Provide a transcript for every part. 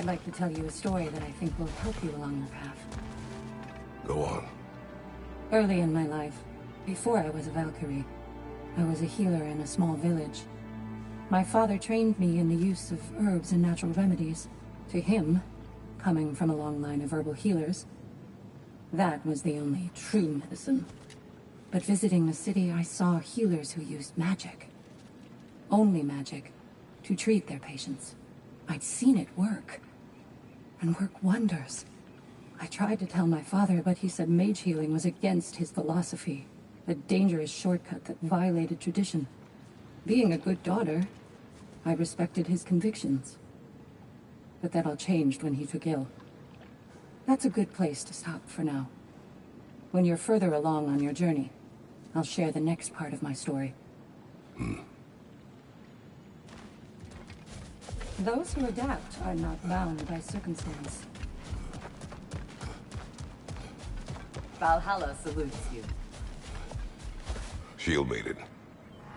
I'd like to tell you a story that I think will help you along your path. Go on. Early in my life, before I was a Valkyrie, I was a healer in a small village. My father trained me in the use of herbs and natural remedies. To him, coming from a long line of herbal healers, that was the only true medicine. But visiting the city, I saw healers who used magic. Only magic, to treat their patients. I'd seen it work, and work wonders. I tried to tell my father, but he said mage healing was against his philosophy, a dangerous shortcut that violated tradition. Being a good daughter, I respected his convictions. But that all changed when he took ill. That's a good place to stop for now. When you're further along on your journey, I'll share the next part of my story. Those who adapt are not bound by circumstance. Valhalla salutes you. Shield made it.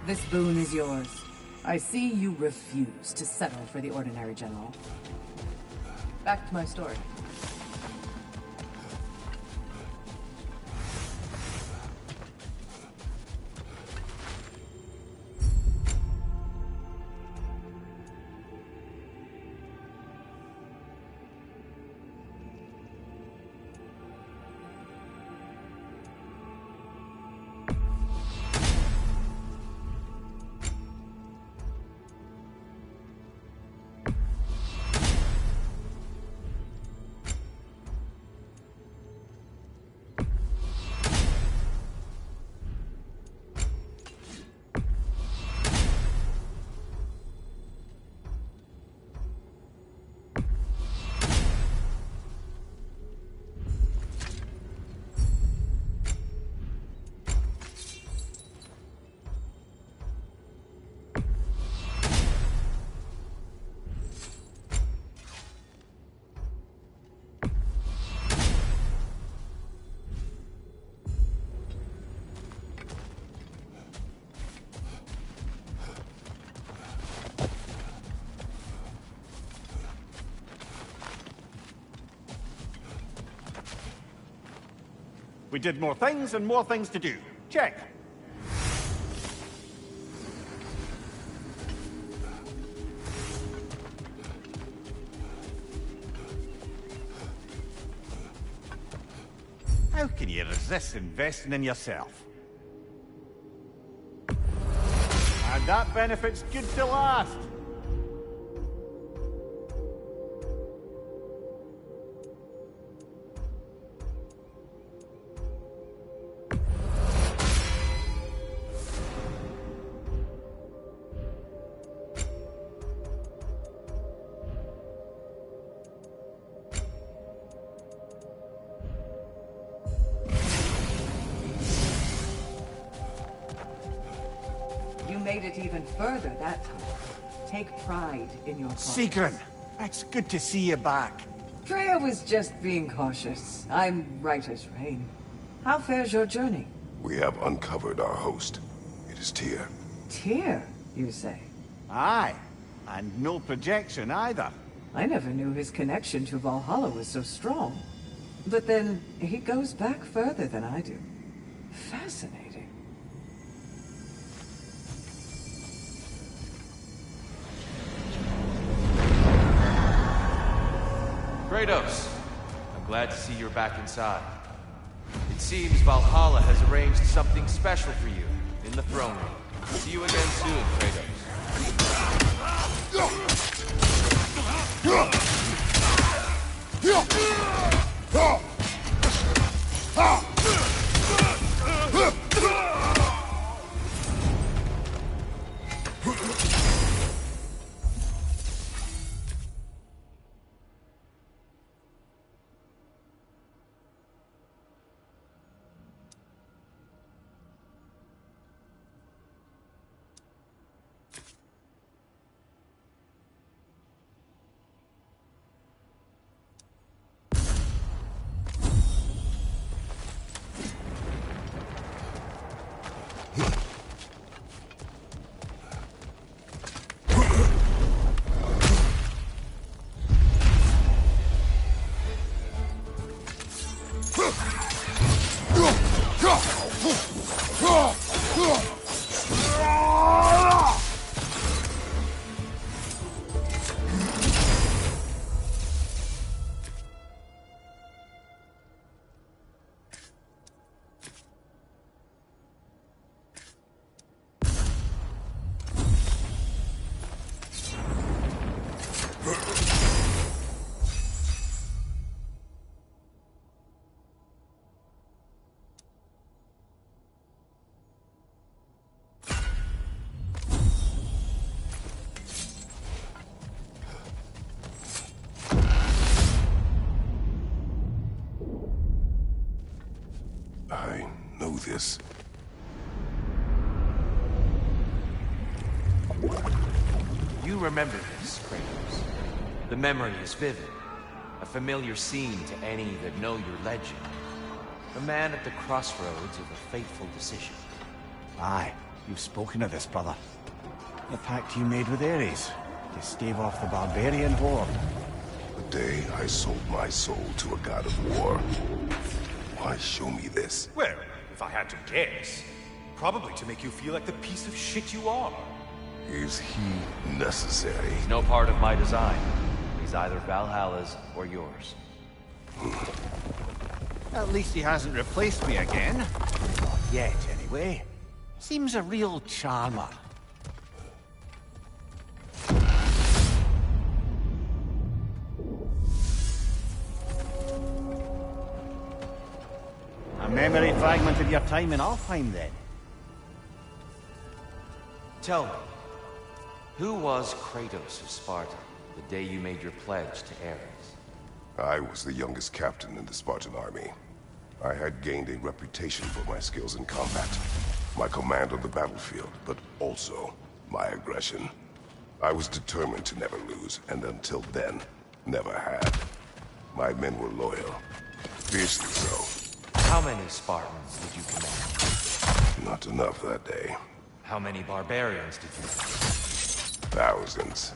This boon is yours. I see you refuse to settle for the ordinary general. Back to my story. We did more things and more things to do. Check. How can you resist investing in yourself? And that benefit's good to last. Made it even further that time. Take pride in your cause. Sigrun, it's good to see you back. Freya was just being cautious. I'm right as rain. How fares your journey? We have uncovered our host. It is Tyr. Tyr, you say? Aye, and no projection either. I never knew his connection to Valhalla was so strong. But then, he goes back further than I do. Fascinating. Kratos, I'm glad to see you're back inside. It seems Valhalla has arranged something special for you in the throne room. See you again soon, Kratos. I know this. You remember this, Kratos. The memory is vivid. A familiar scene to any that know your legend. A man at the crossroads of a fateful decision. Aye, you've spoken of this, brother. The pact you made with Ares to stave off the barbarian horde. The day I sold my soul to a god of war. Why show me this? Well, if I had to guess, probably to make you feel like the piece of shit you are. Is he necessary? He's no part of my design. He's either Valhalla's or yours. At least he hasn't replaced me again. Not yet, anyway. Seems a real charmer. A memory fragment of your time in Alfheim, then? Tell me, who was Kratos of Sparta the day you made your pledge to Ares? I was the youngest captain in the Spartan army. I had gained a reputation for my skills in combat, my command on the battlefield, but also my aggression. I was determined to never lose, and until then, never had. My men were loyal, fiercely so. How many Spartans did you command? Not enough that day. How many barbarians did you kill? Thousands.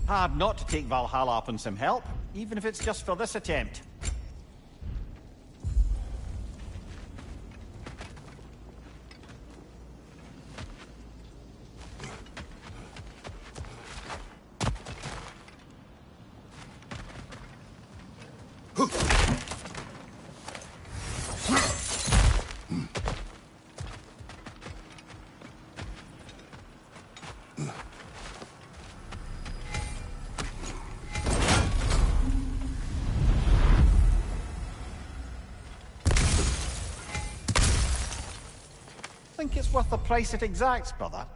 Hard not to take Valhalla up on some help, even if it's just for this attempt. Think it's worth the price it exacts, brother?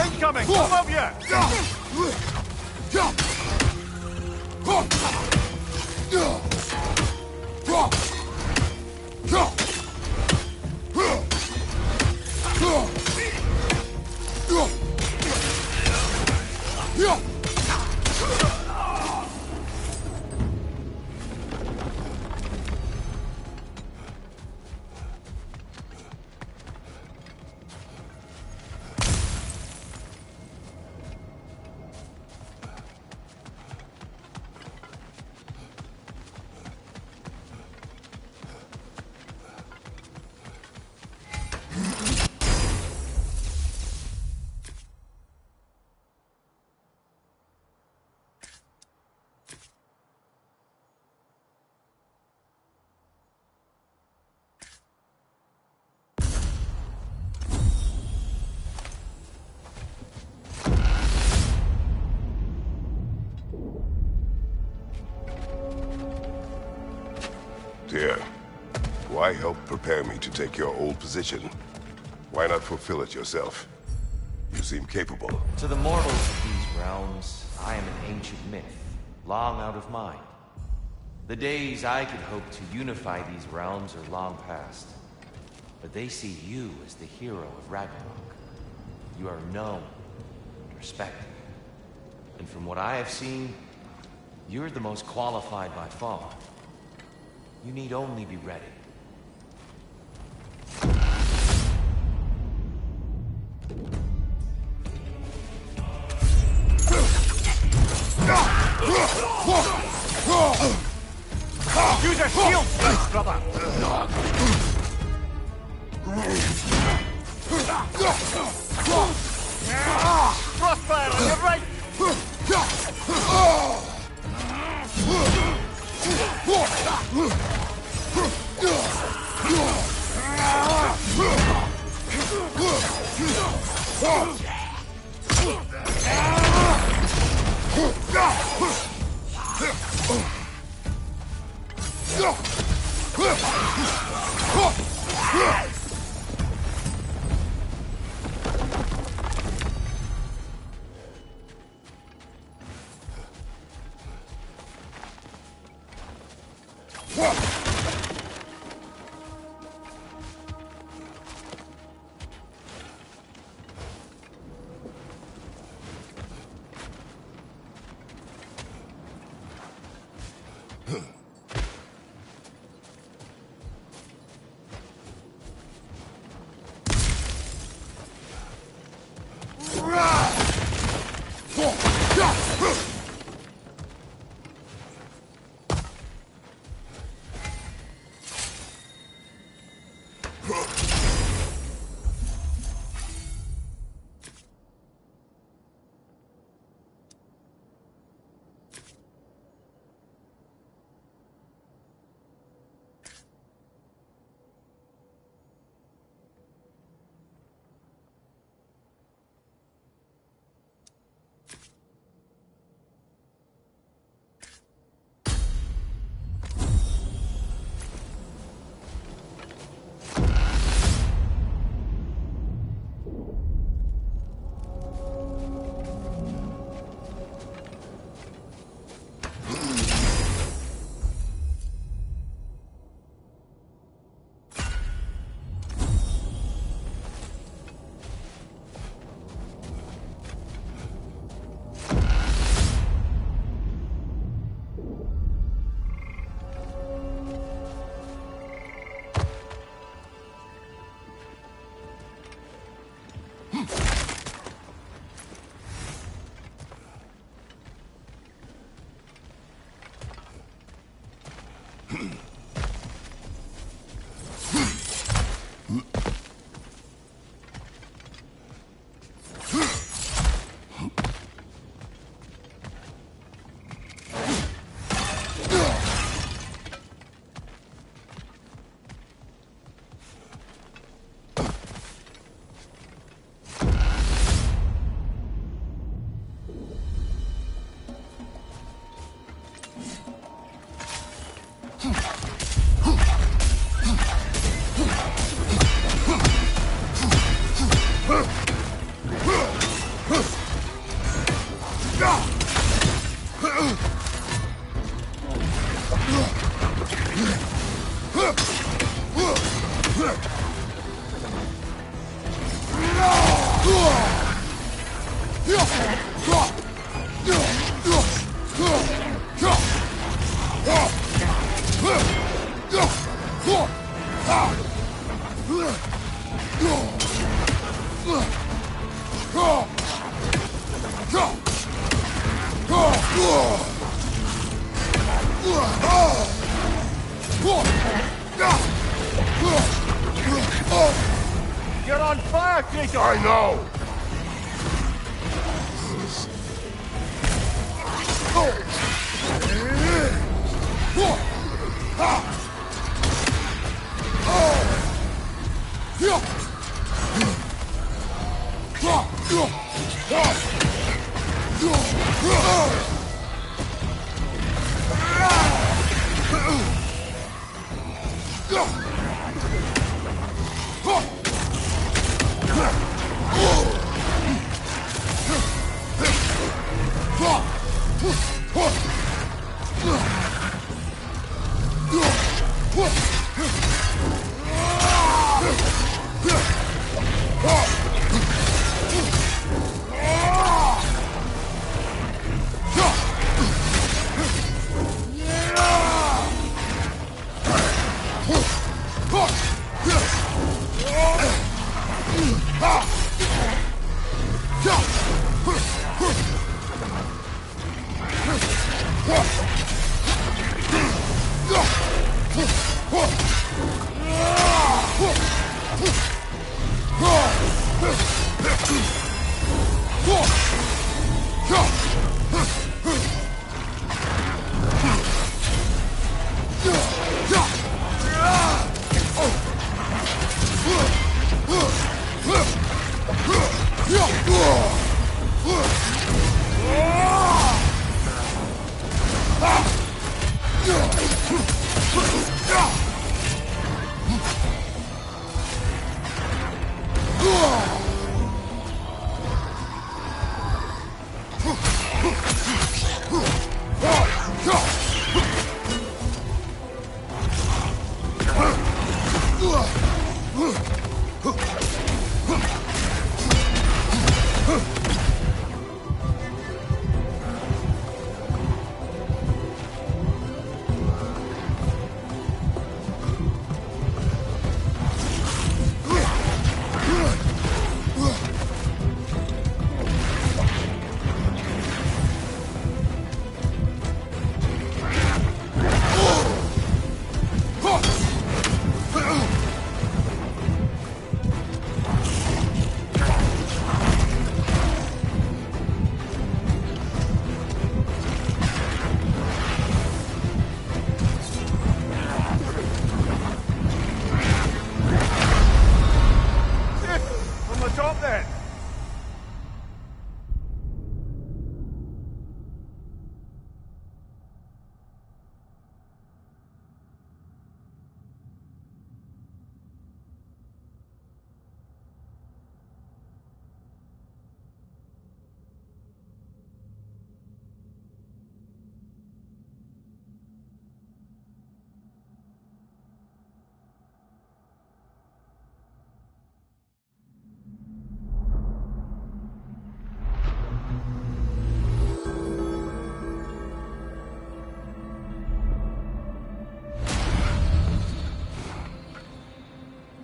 Incoming! Above you! Dear, why help prepare me to take your old position? Why not fulfill it yourself? You seem capable. To the mortals of these realms, I am an ancient myth, long out of mind. The days I could hope to unify these realms are long past. But they see you as the hero of Ragnarok. You are known and respected. And from what I have seen, you're the most qualified by far. You need only be ready. Use your shield, brother! Crossfire on your right! You're on fire, Kratos! I know!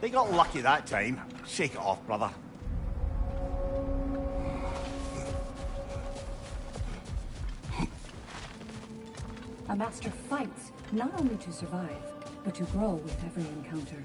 They got lucky that time. Shake it off, brother. A master fights, not only to survive, but to grow with every encounter.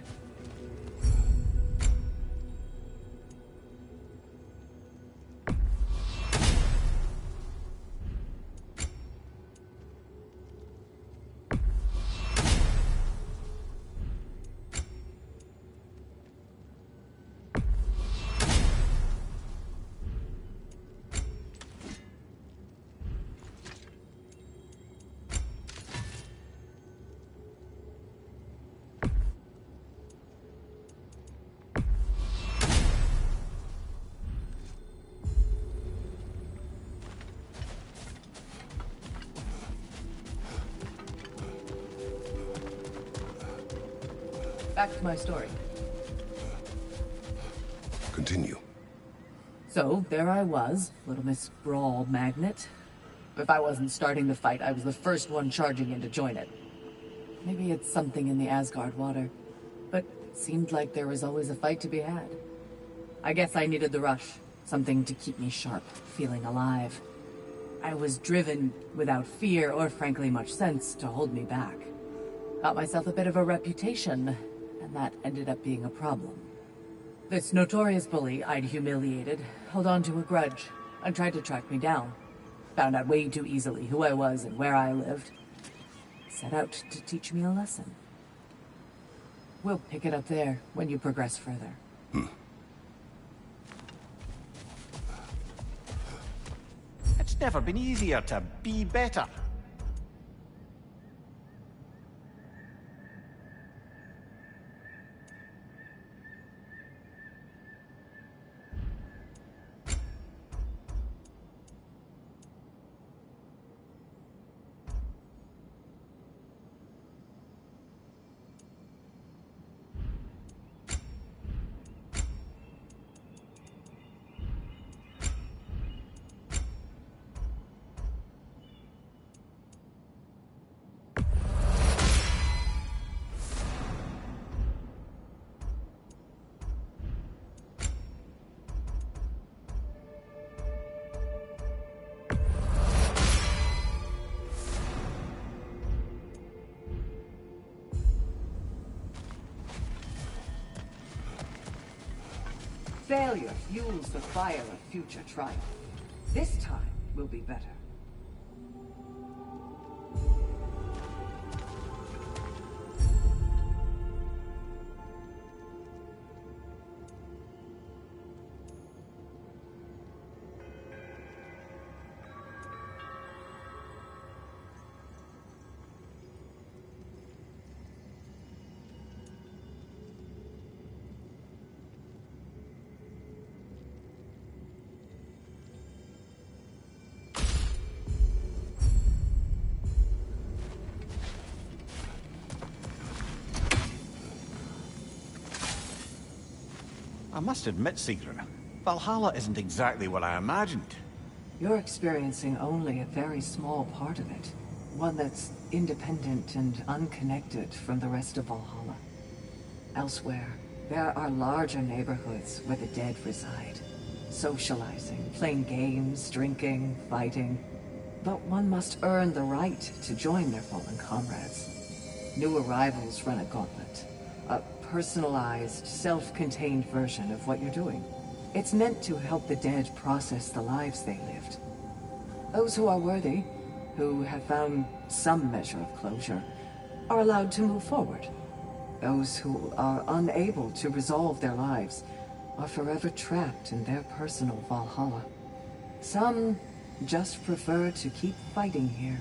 Back to my story. Continue. So, there I was, Little Miss Brawl Magnet. If I wasn't starting the fight, I was the first one charging in to join it. Maybe it's something in the Asgard water, but it seemed like there was always a fight to be had. I guess I needed the rush, something to keep me sharp, feeling alive. I was driven without fear or frankly much sense to hold me back. Got myself a bit of a reputation, and that ended up being a problem. This notorious bully I'd humiliated held on to a grudge and tried to track me down. Found out way too easily who I was and where I lived. Set out to teach me a lesson. We'll pick it up there when you progress further. It's never been easier to be better. Failure fuels the fire of future triumph. This time will be better. I must admit, Secret, Valhalla isn't exactly what I imagined. You're experiencing only a very small part of it. One that's independent and unconnected from the rest of Valhalla. Elsewhere, there are larger neighborhoods where the dead reside. Socializing, playing games, drinking, fighting. But one must earn the right to join their fallen comrades. New arrivals run a gauntlet. A personalized, self-contained version of what you're doing. It's meant to help the dead process the lives they lived. Those who are worthy, who have found some measure of closure, are allowed to move forward. Those who are unable to resolve their lives are forever trapped in their personal Valhalla. Some just prefer to keep fighting here.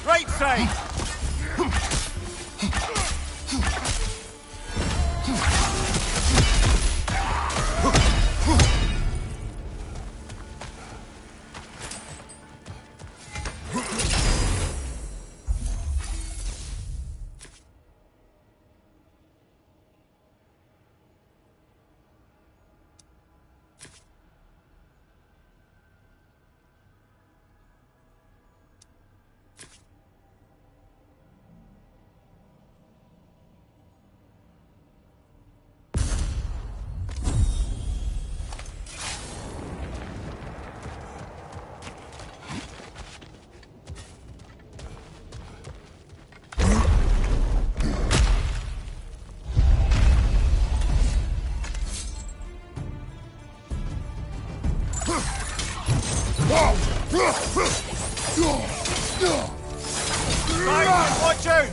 Right side! Right, watch out!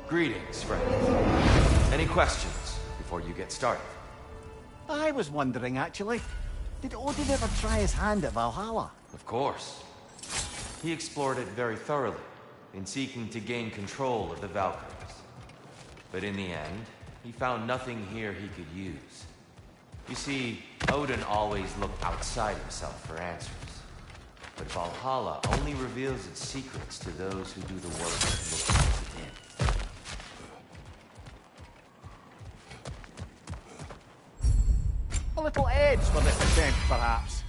Greetings, friend. Any questions before you get started? I was wondering, actually. Did Odin ever try his hand at Valhalla? Of course. He explored it very thoroughly, in seeking to gain control of the Valkyries. But in the end, he found nothing here he could use. You see, Odin always looked outside himself for answers. But Valhalla only reveals its secrets to those who do the work and look within. A little edge for this attempt, perhaps.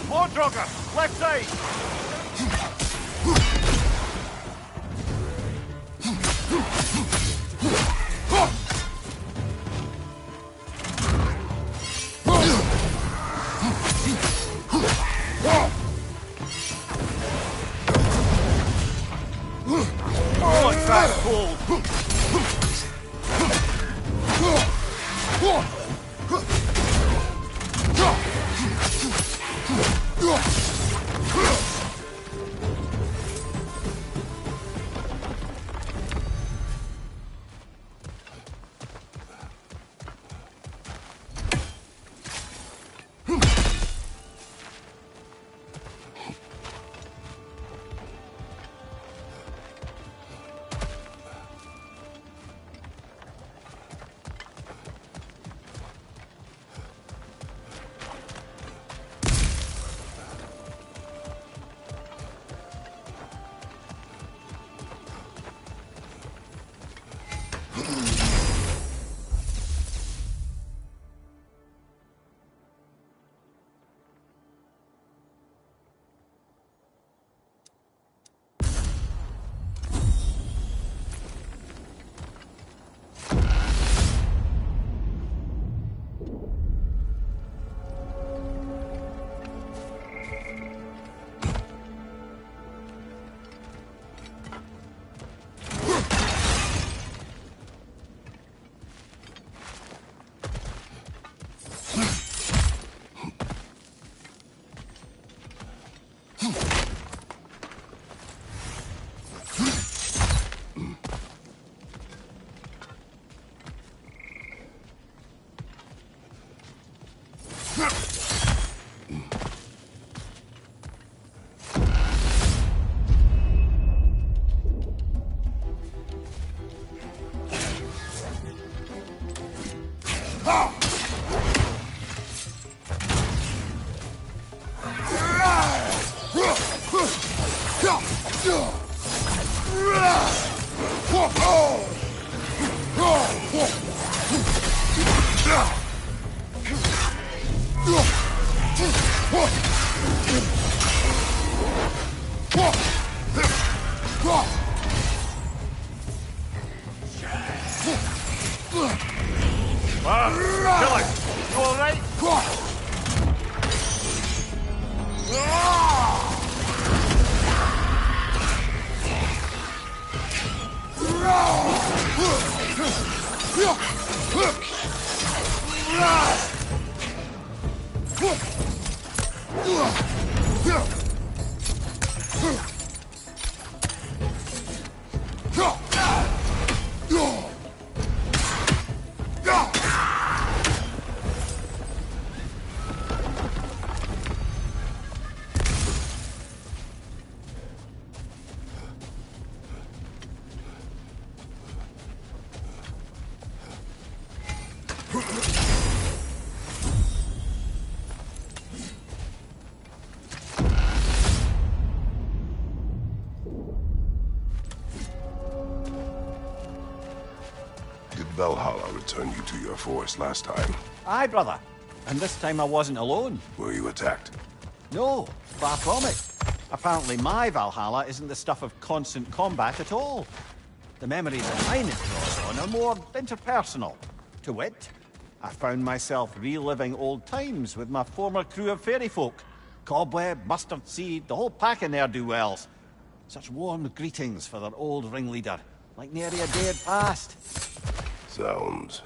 Wardraugger! Left side! Oh, it's that cold! Valhalla returned you to your forest last time. Aye, brother. And this time I wasn't alone. Were you attacked? No, far from it. Apparently my Valhalla isn't the stuff of constant combat at all. The memories that mine it draws on are more interpersonal. To wit, I found myself reliving old times with my former crew of fairy folk. Cobweb, mustard seed, the whole pack of ne'er-do-wells. Such warm greetings for their old ringleader, like nary a day had passed. Sounds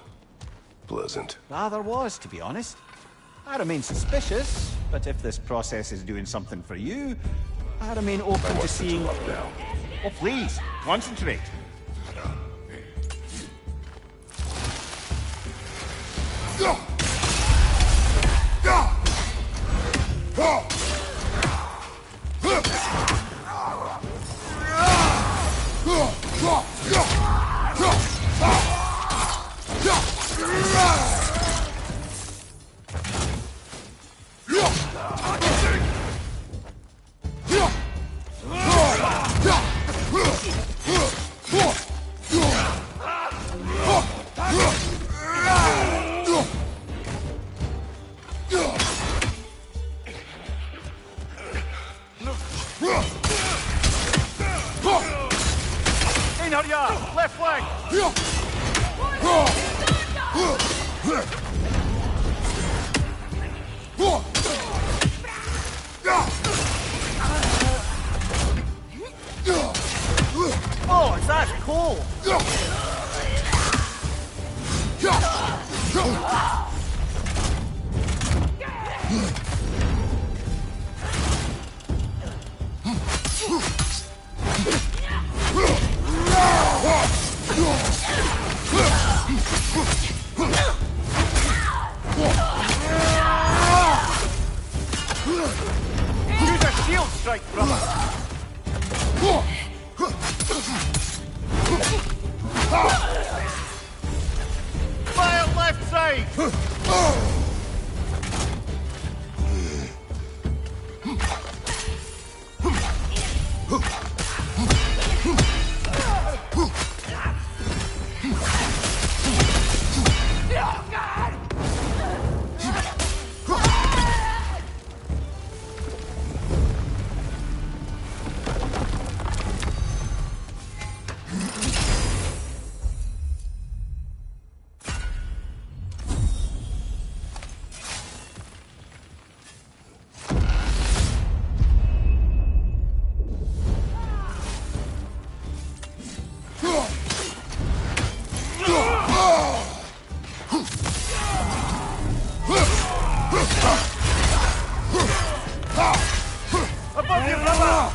pleasant. Rather was, to be honest. I remain suspicious, but if this process is doing something for you, I remain open to seeing... Now. Oh, please, concentrate. ya! Left flank! Oh, it's that cold! Use a shield strike, brother! Fire left side! Above you, brother!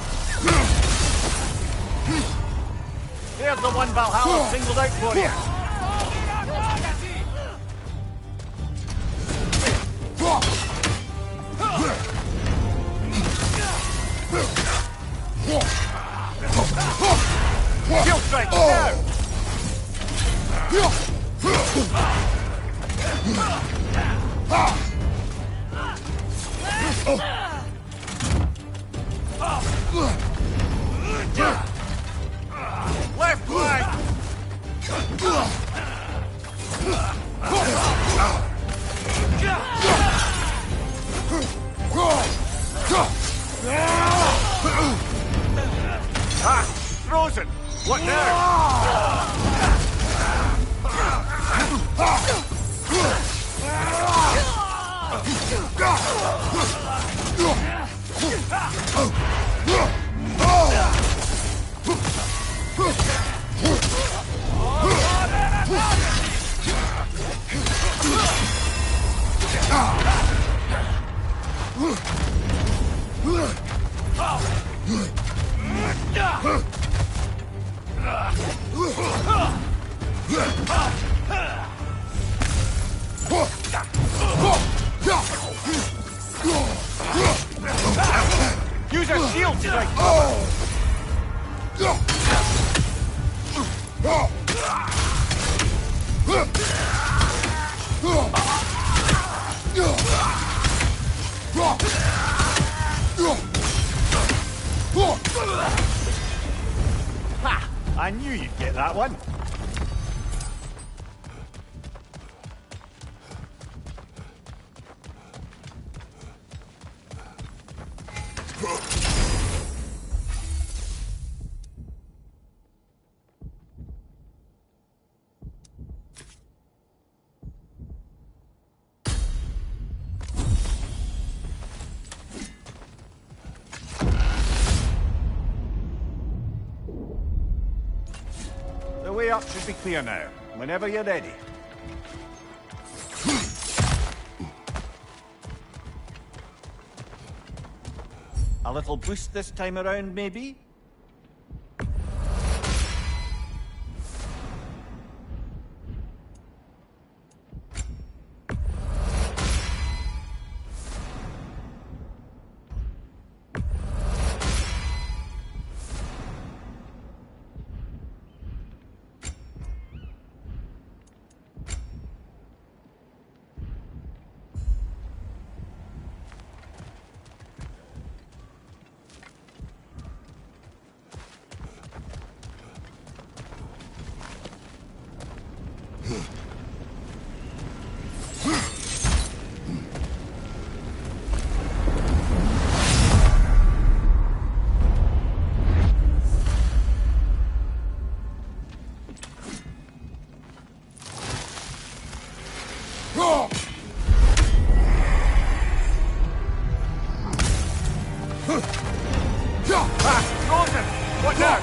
Here's the one Valhalla singled out for you. Shield strike, now! Left flank! Ah, frozen! What now? Use a shield strike! Ha! I knew you'd get that one. The way up should be clear now, whenever you're ready. A little boost this time around, maybe? Frozen! What now?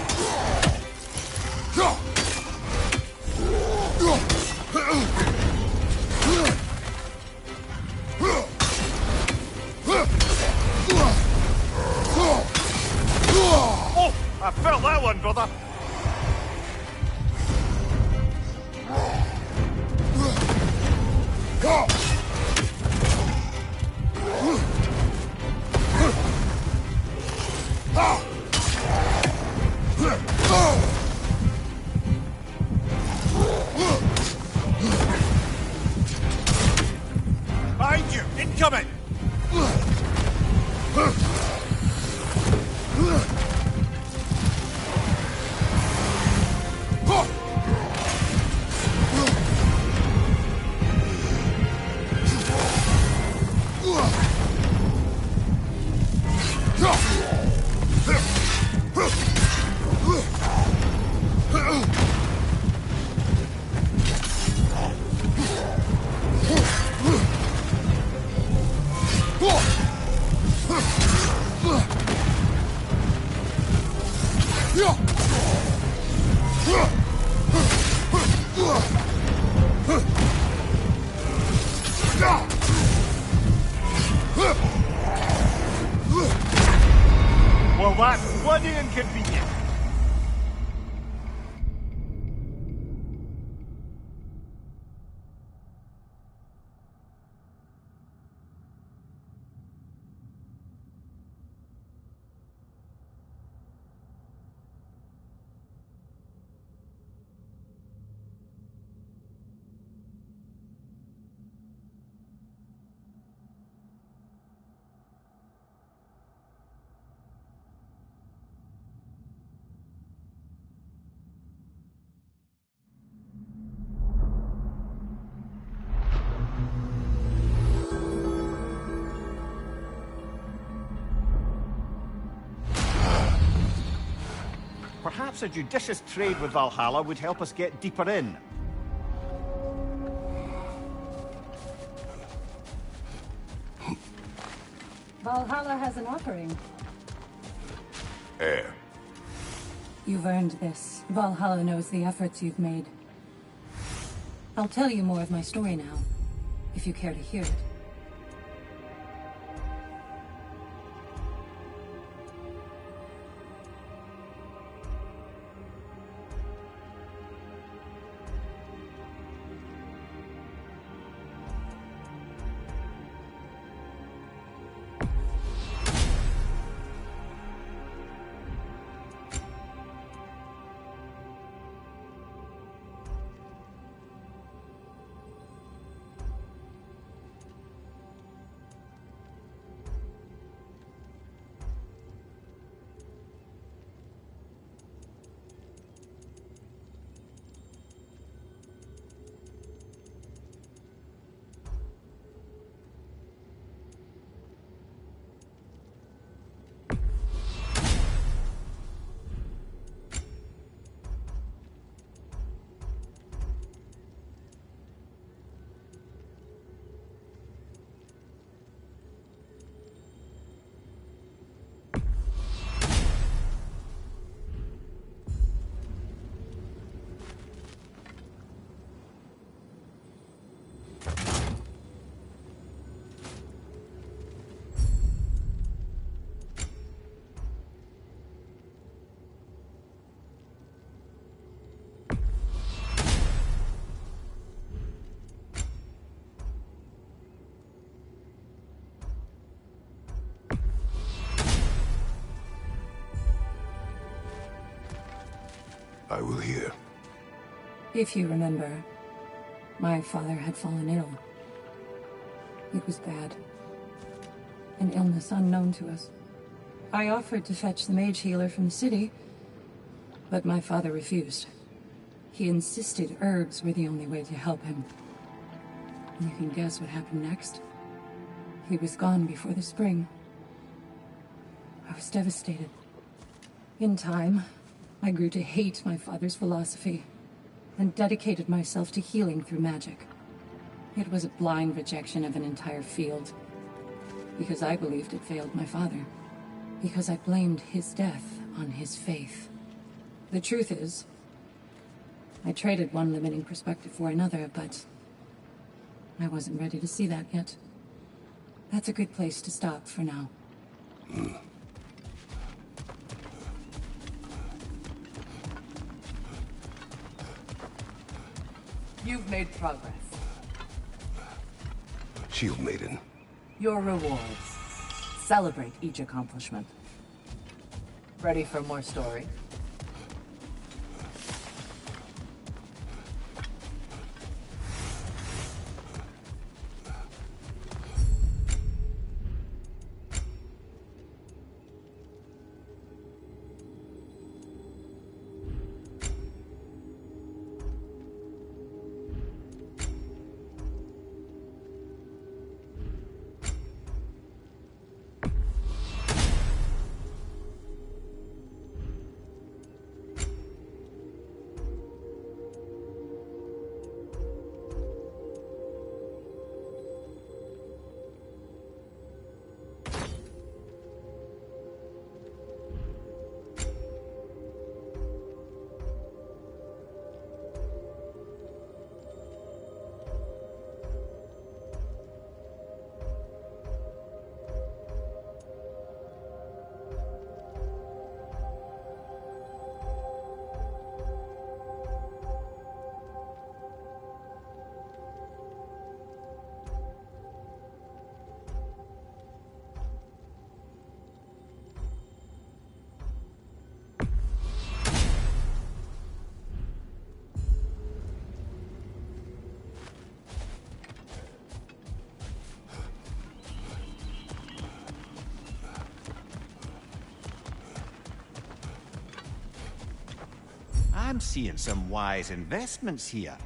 Oh! I felt that one, brother! Behind you! Incoming! Well, that's bloody inconvenient. Perhaps a judicious trade with Valhalla would help us get deeper in. Valhalla has an offering. Air. You've earned this. Valhalla knows the efforts you've made. I'll tell you more of my story now, if you care to hear it. I will hear. If you remember, my father had fallen ill. It was bad. An illness unknown to us. I offered to fetch the mage healer from the city, but my father refused. He insisted herbs were the only way to help him. You can guess what happened next. He was gone before the spring. I was devastated. In time, I grew to hate my father's philosophy, and dedicated myself to healing through magic. It was a blind rejection of an entire field, because I believed it failed my father. because I blamed his death on his faith. The truth is, I traded one limiting perspective for another, but I wasn't ready to see that yet. That's a good place to stop for now. You've made progress. Shield Maiden. Your rewards. Celebrate each accomplishment. Ready for more story? I'm seeing some wise investments here.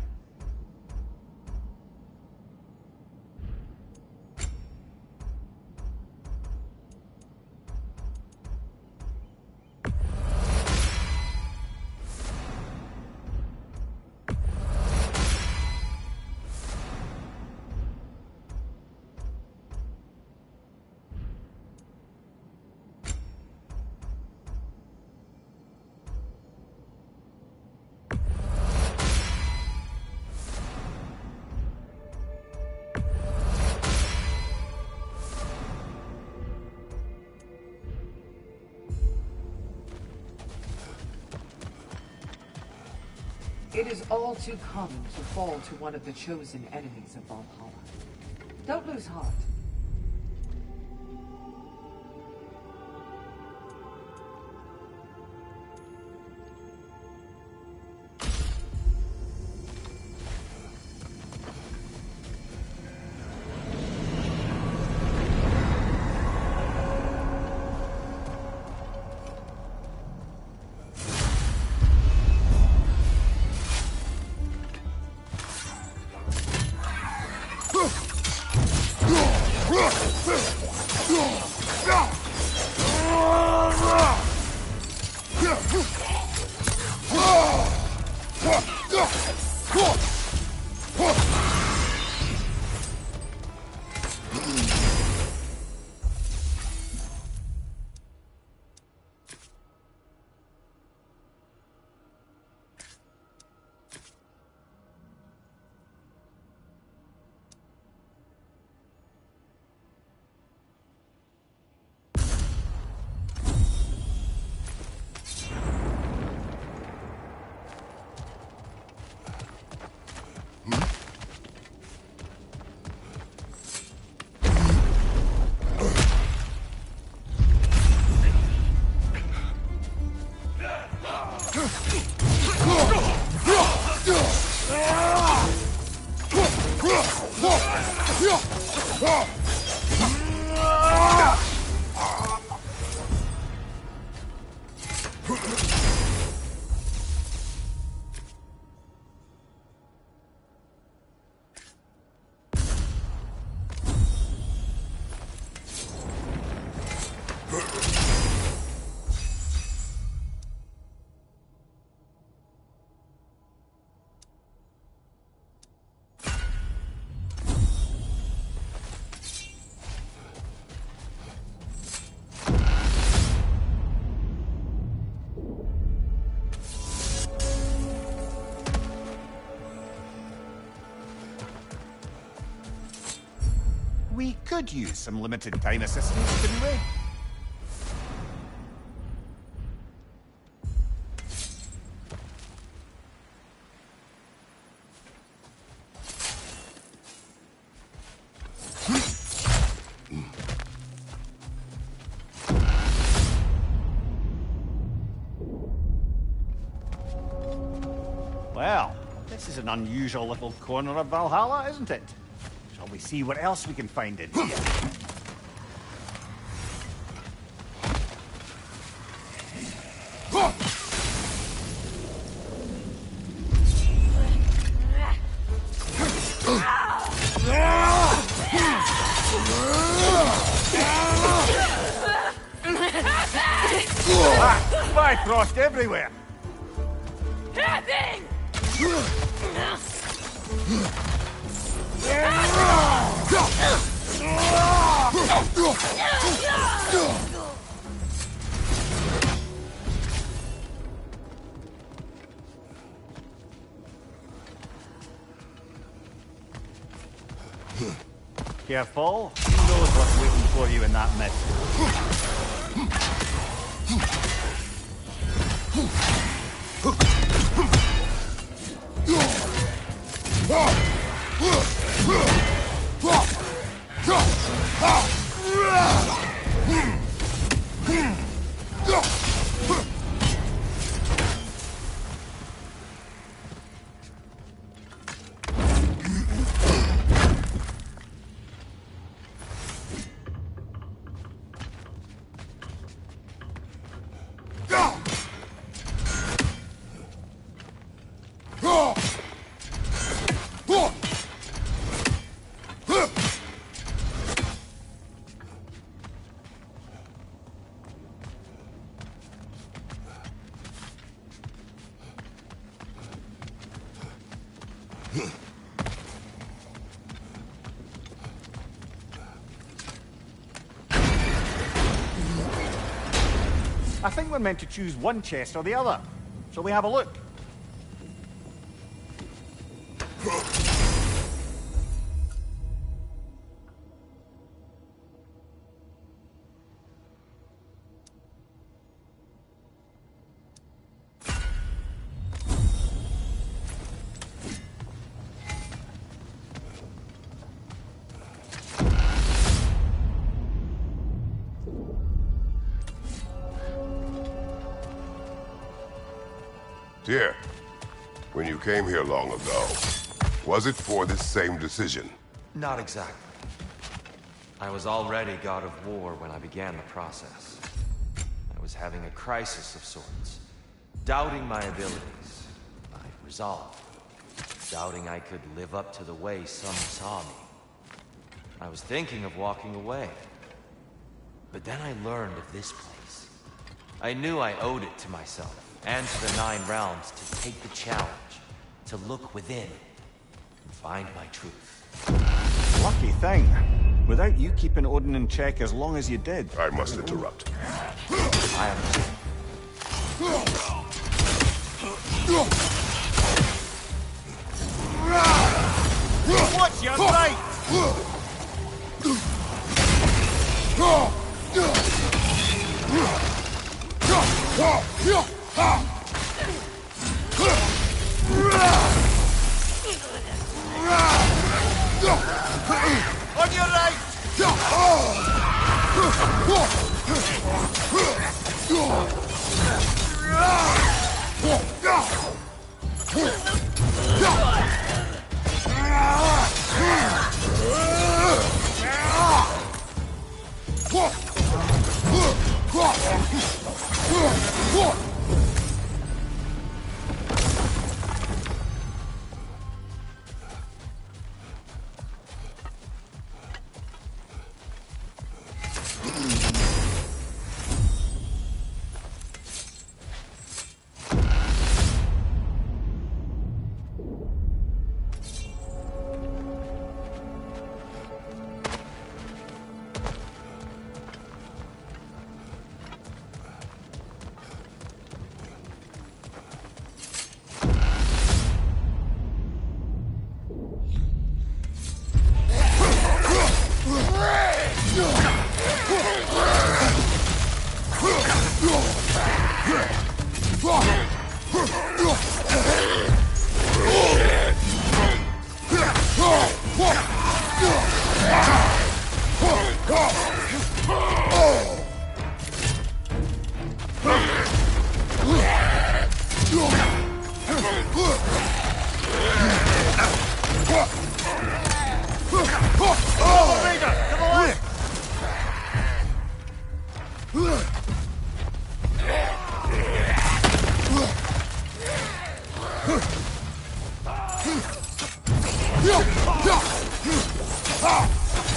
It is all too common to fall to one of the chosen enemies of Valhalla. Don't lose heart. could use some limited time assistance, couldn't we? Well, this is an unusual little corner of Valhalla, isn't it? Shall we see what else we can find in here? Bifrost everywhere! Nothing! Careful. Who knows what's waiting for you in that mist? I think we're meant to choose one chest or the other. Shall we have a look? Dear, when you came here long ago, was it for this same decision? Not exactly. I was already god of war when I began the process. I was having a crisis of sorts, doubting my abilities, my resolve, doubting I could live up to the way some saw me. I was thinking of walking away. But then I learned of this place. I knew I owed it to myself and to the 9 realms to take the challenge, to look within, and find my truth. Lucky thing. Without you keeping Odin in check as long as you did. I must interrupt. I am... Watch your right! On your right!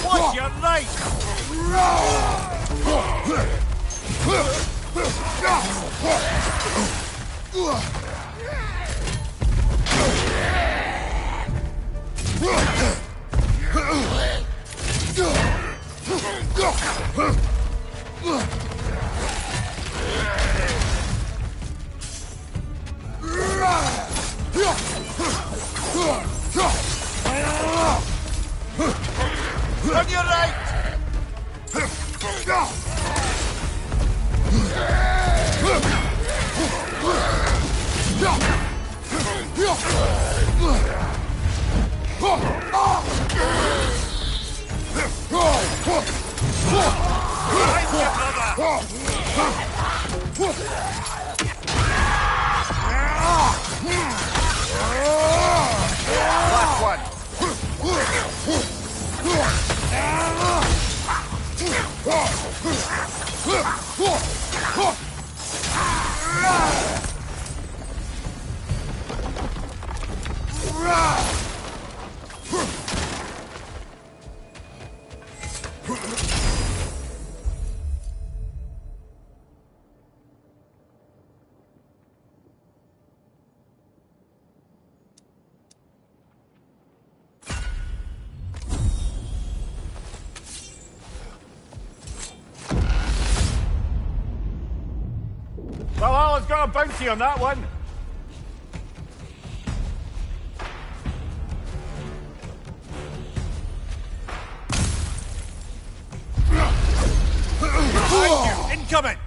Watch your right! On your right! Last one. Valhalla's got a bounty on that one. Behind you, incoming!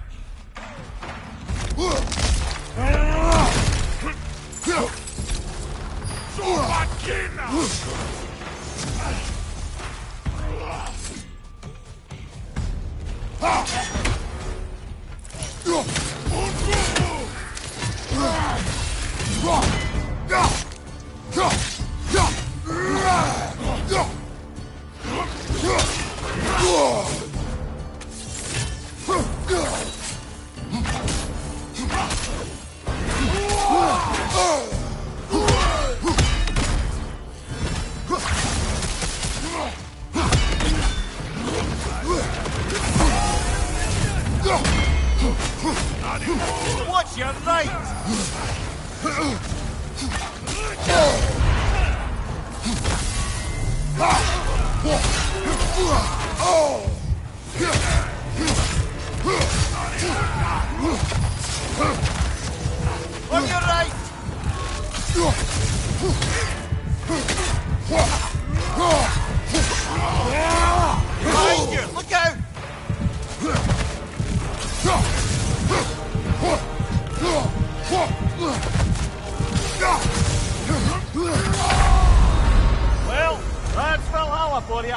Watch your right! On your right! Behind you! Look out! Well, that's Valhalla for you.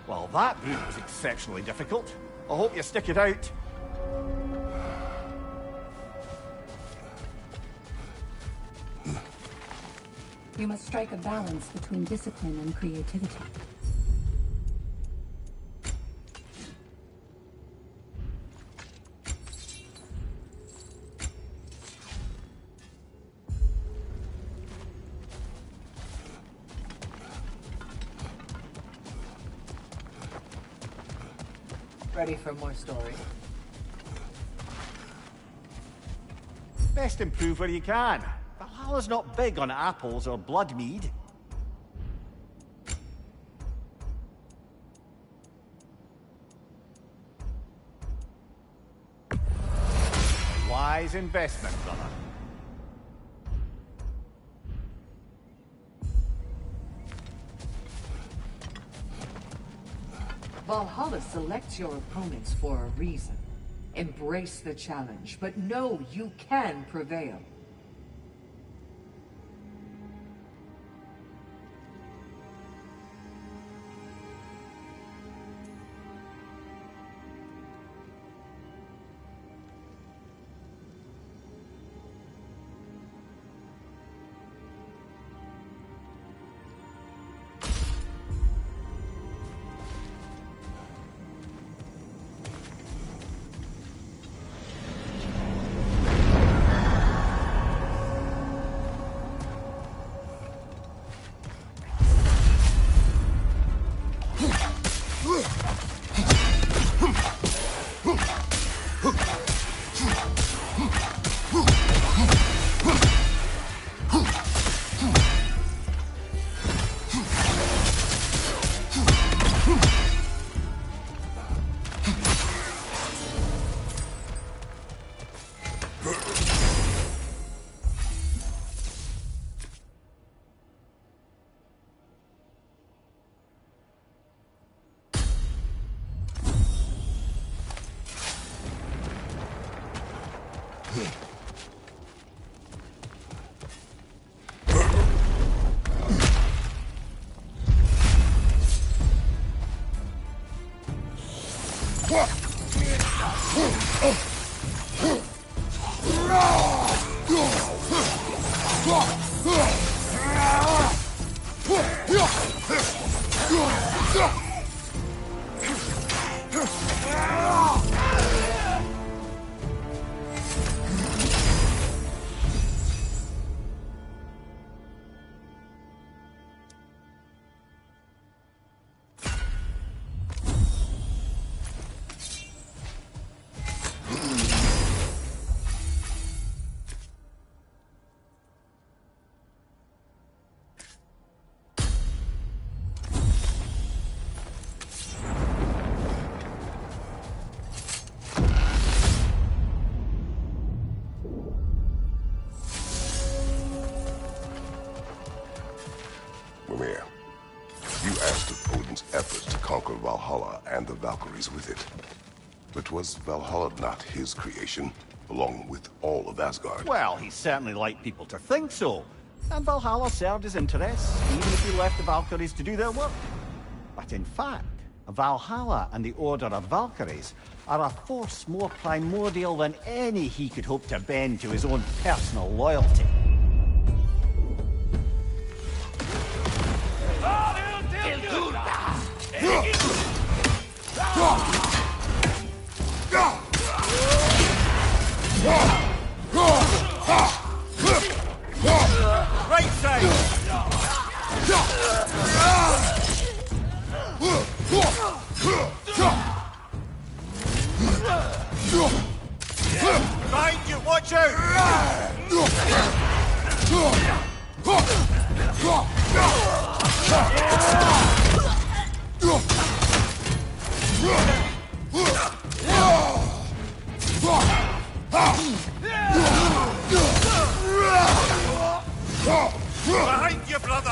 Well, that route was exceptionally difficult. I hope you stick it out. You must strike a balance between discipline and creativity. Ready for more story? Best improve where you can. Valhalla's not big on apples or blood mead. Wise investment, brother. Valhalla selects your opponents for a reason. Embrace the challenge, but know you can prevail. Mimir, you asked of Odin's efforts to conquer Valhalla and the Valkyries with it. But was Valhalla not his creation, along with all of Asgard? Well, he certainly liked people to think so. And Valhalla served his interests, even if he left the Valkyries to do their work. But in fact, Valhalla and the Order of Valkyries are a force more primordial than any he could hope to bend to his own personal loyalty. Right side! Behind you, watch out! Behind you, brother!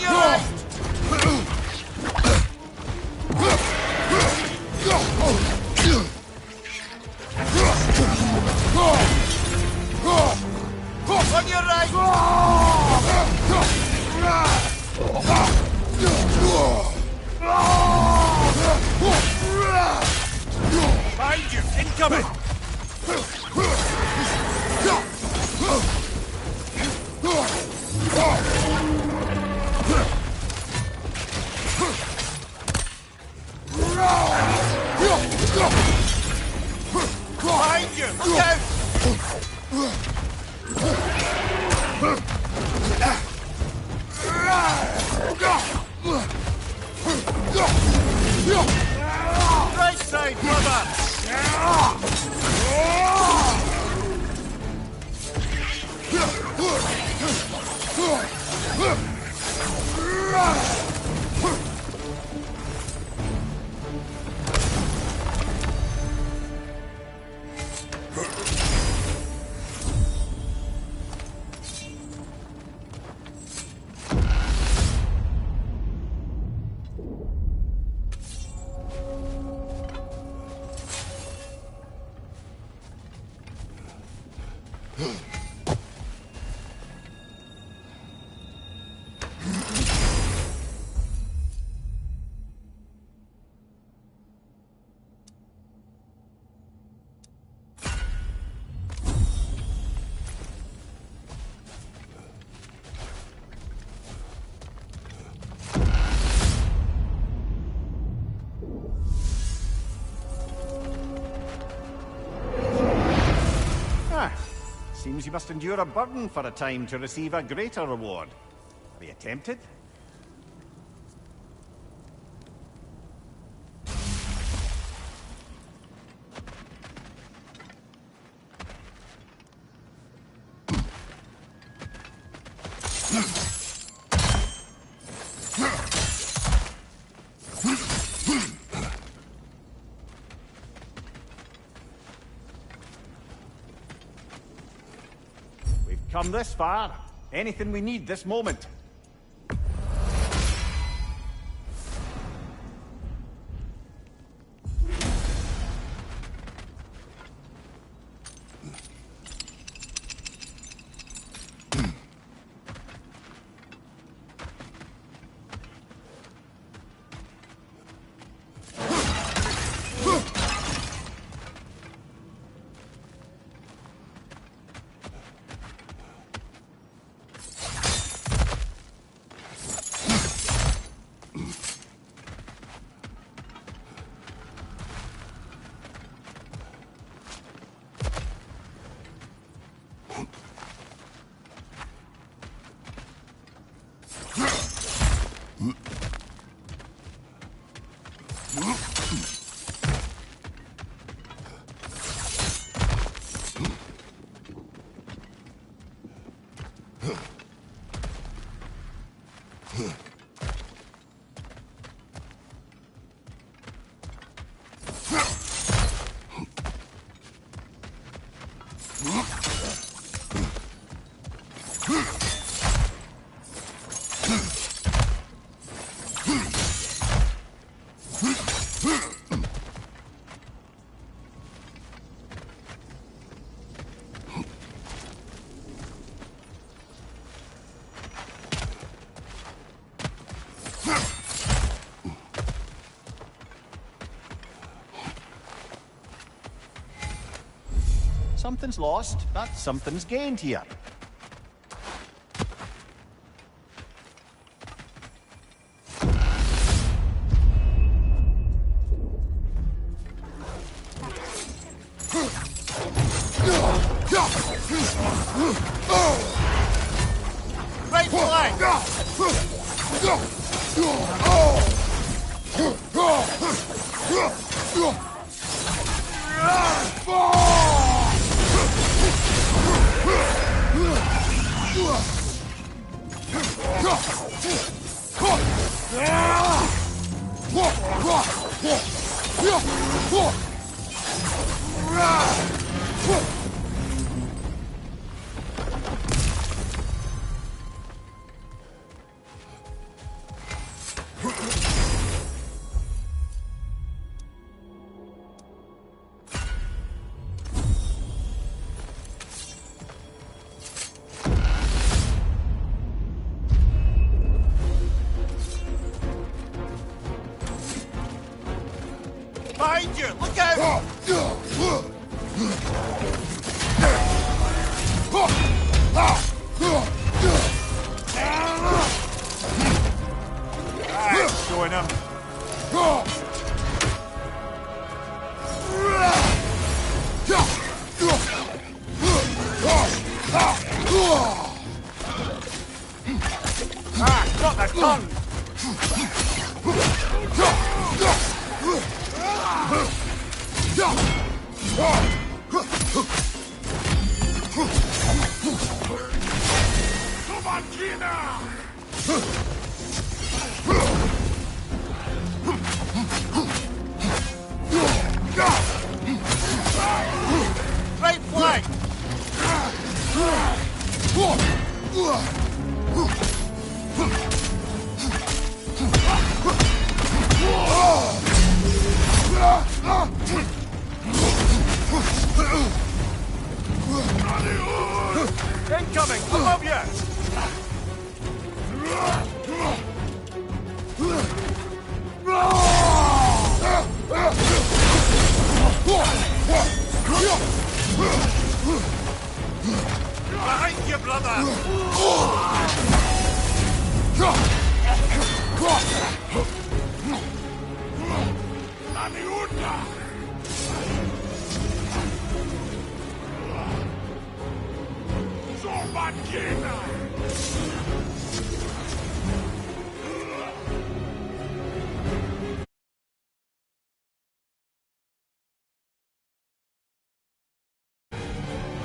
your right! On your right! Behind you! Incoming! Behind you! Look out! Right side, brother! Seems you must endure a burden for a time to receive a greater reward. Are you tempted? Come this far. Anything we need this moment. Something's lost, but something's gained here. Right flank! got the tongue! Right flank! Incoming! Above you! Behind you, brother!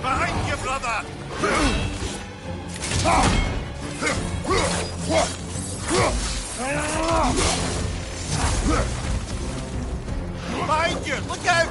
Behind you, brother! Behind you! Look out!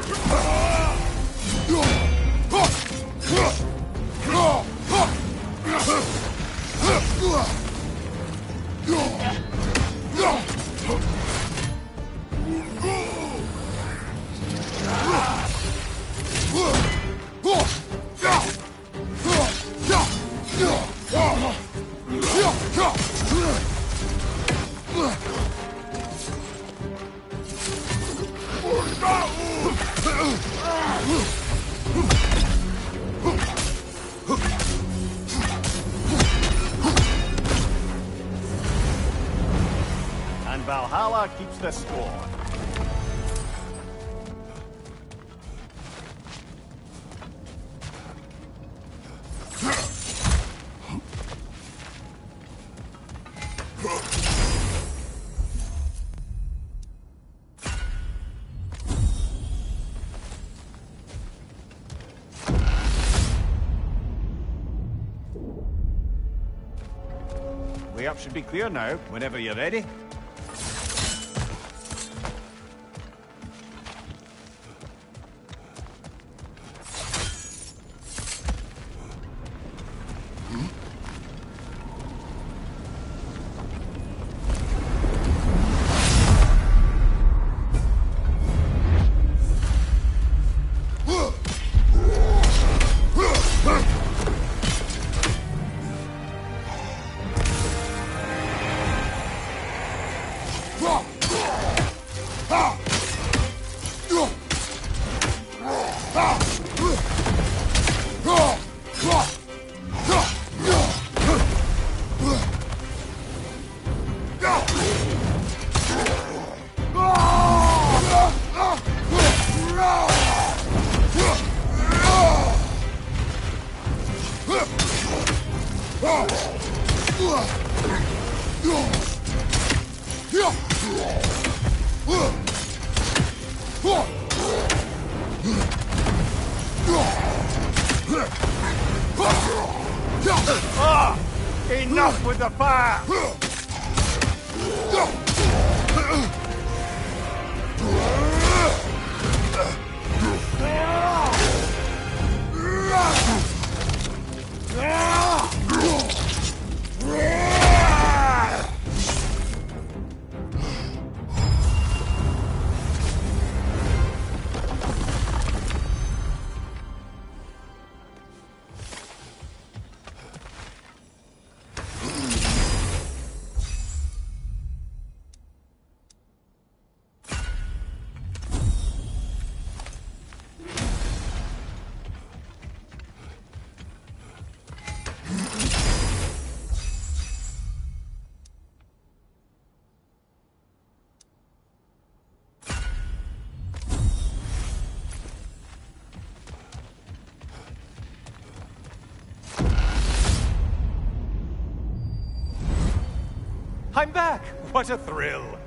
And Valhalla keeps the score. Way up should be clear now, whenever you're ready. Enough with the fire! I'm back! What a thrill!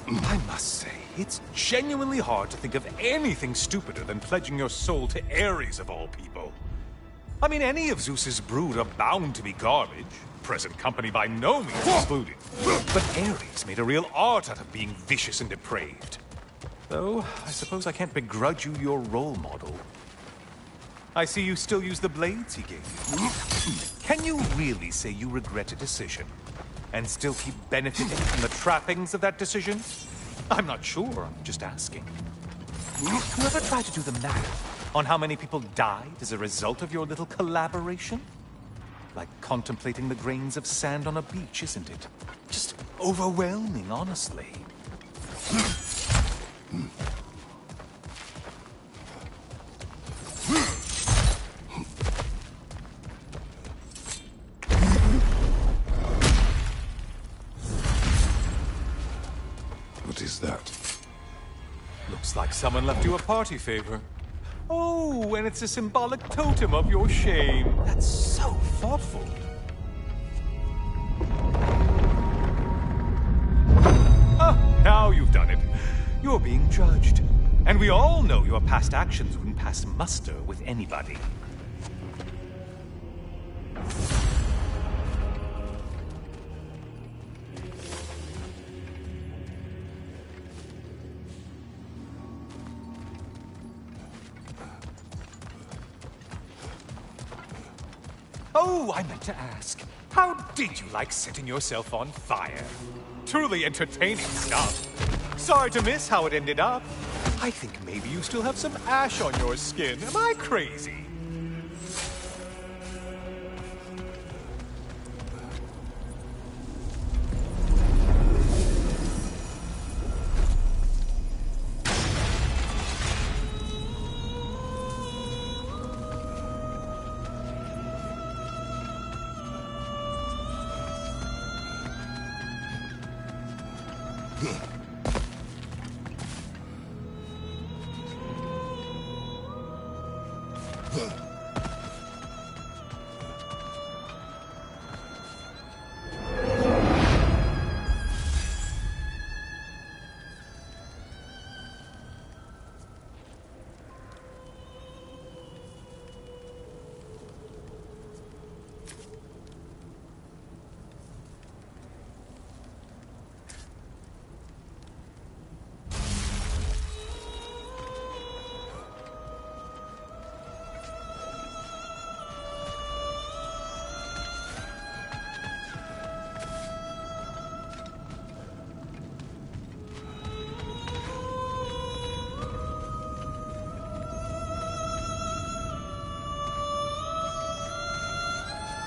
I must say, it's genuinely hard to think of anything stupider than pledging your soul to Ares of all people. I mean, any of Zeus's brood are bound to be garbage, present company by no means excluded. But Ares made a real art out of being vicious and depraved. Though, I suppose I can't begrudge you your role model. I see you still use the blades he gave you. Can you really say you regret a decision? And still keep benefiting from the trappings of that decision? I'm not sure, I'm just asking. You ever try to do the math on how many people died as a result of your little collaboration? Like contemplating the grains of sand on a beach, isn't it? Just overwhelming, honestly. What is that? Looks like someone left you a party favor. Oh, and it's a symbolic totem of your shame. That's so thoughtful. Ah, now you've done it. You're being judged. And we all know your past actions wouldn't pass muster with anybody. Oh, I meant to ask. How did you like setting yourself on fire? Truly entertaining stuff. Sorry to miss how it ended up. I think maybe you still have some ash on your skin. Am I crazy?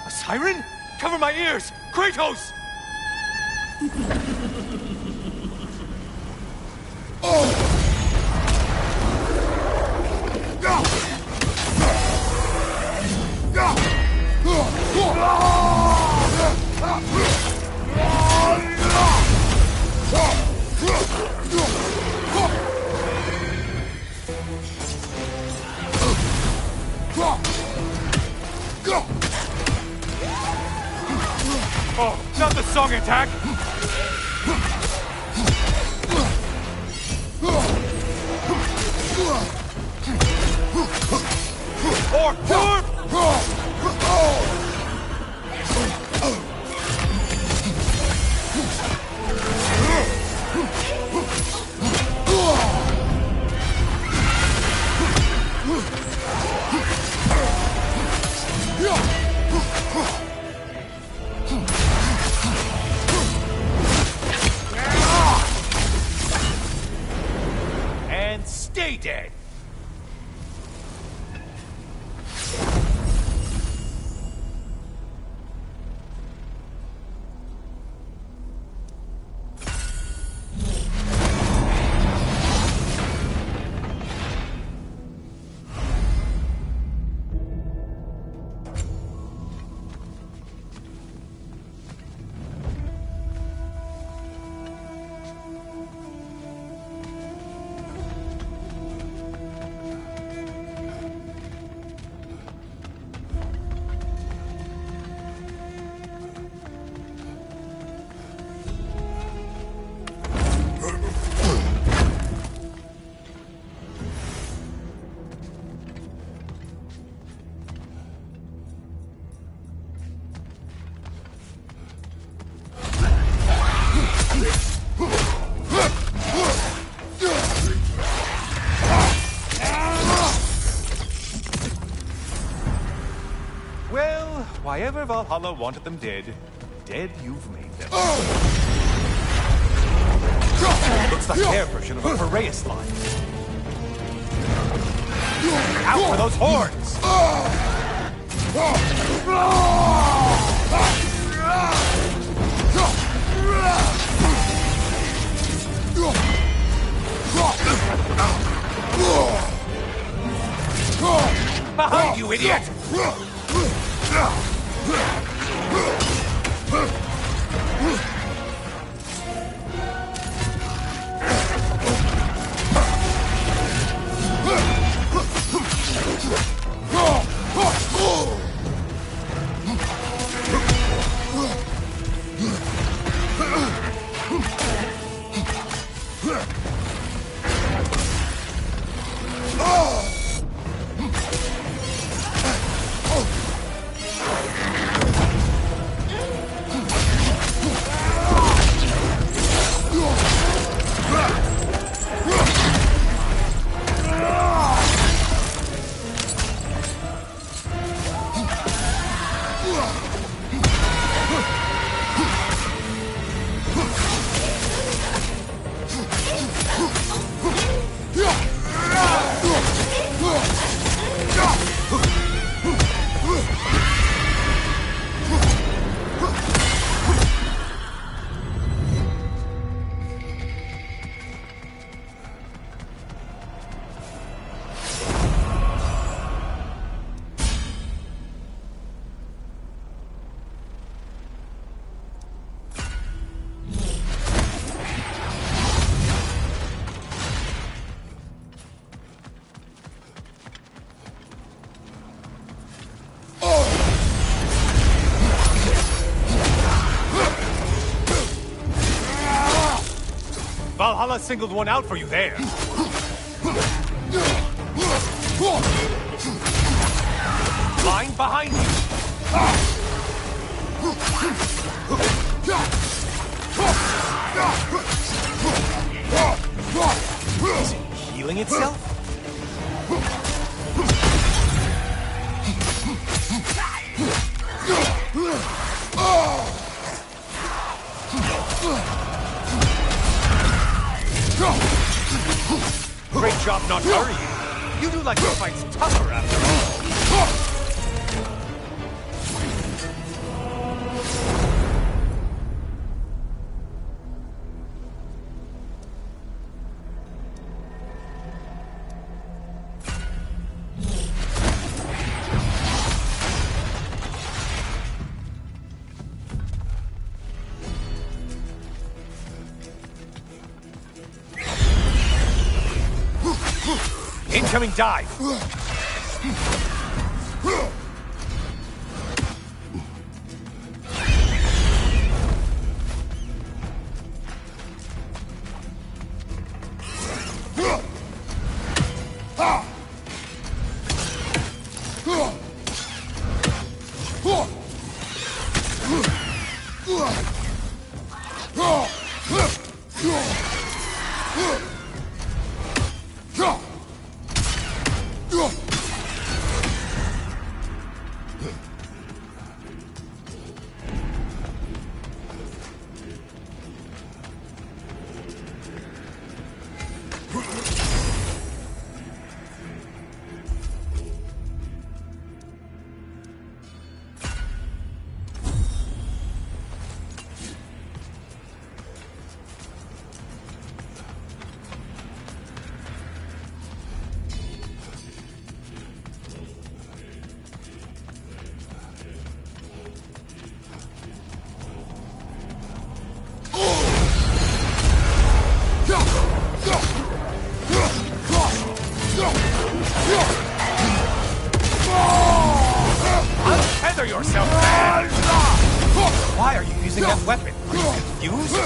Siren? Cover my ears! Kratos! Oh, not the song attack! Or and stay dead! why ever Valhalla wanted them dead, dead you've made them. Looks like their version of a Piraeus line. Out for those horns! Behind you, idiot! Valhalla singled one out for you there. Line behind you. Is it healing itself? Great job not hurrying. You do like your fights tougher after all. Incoming dive! Untether yourself, man! Why are you using that weapon? Are you confused?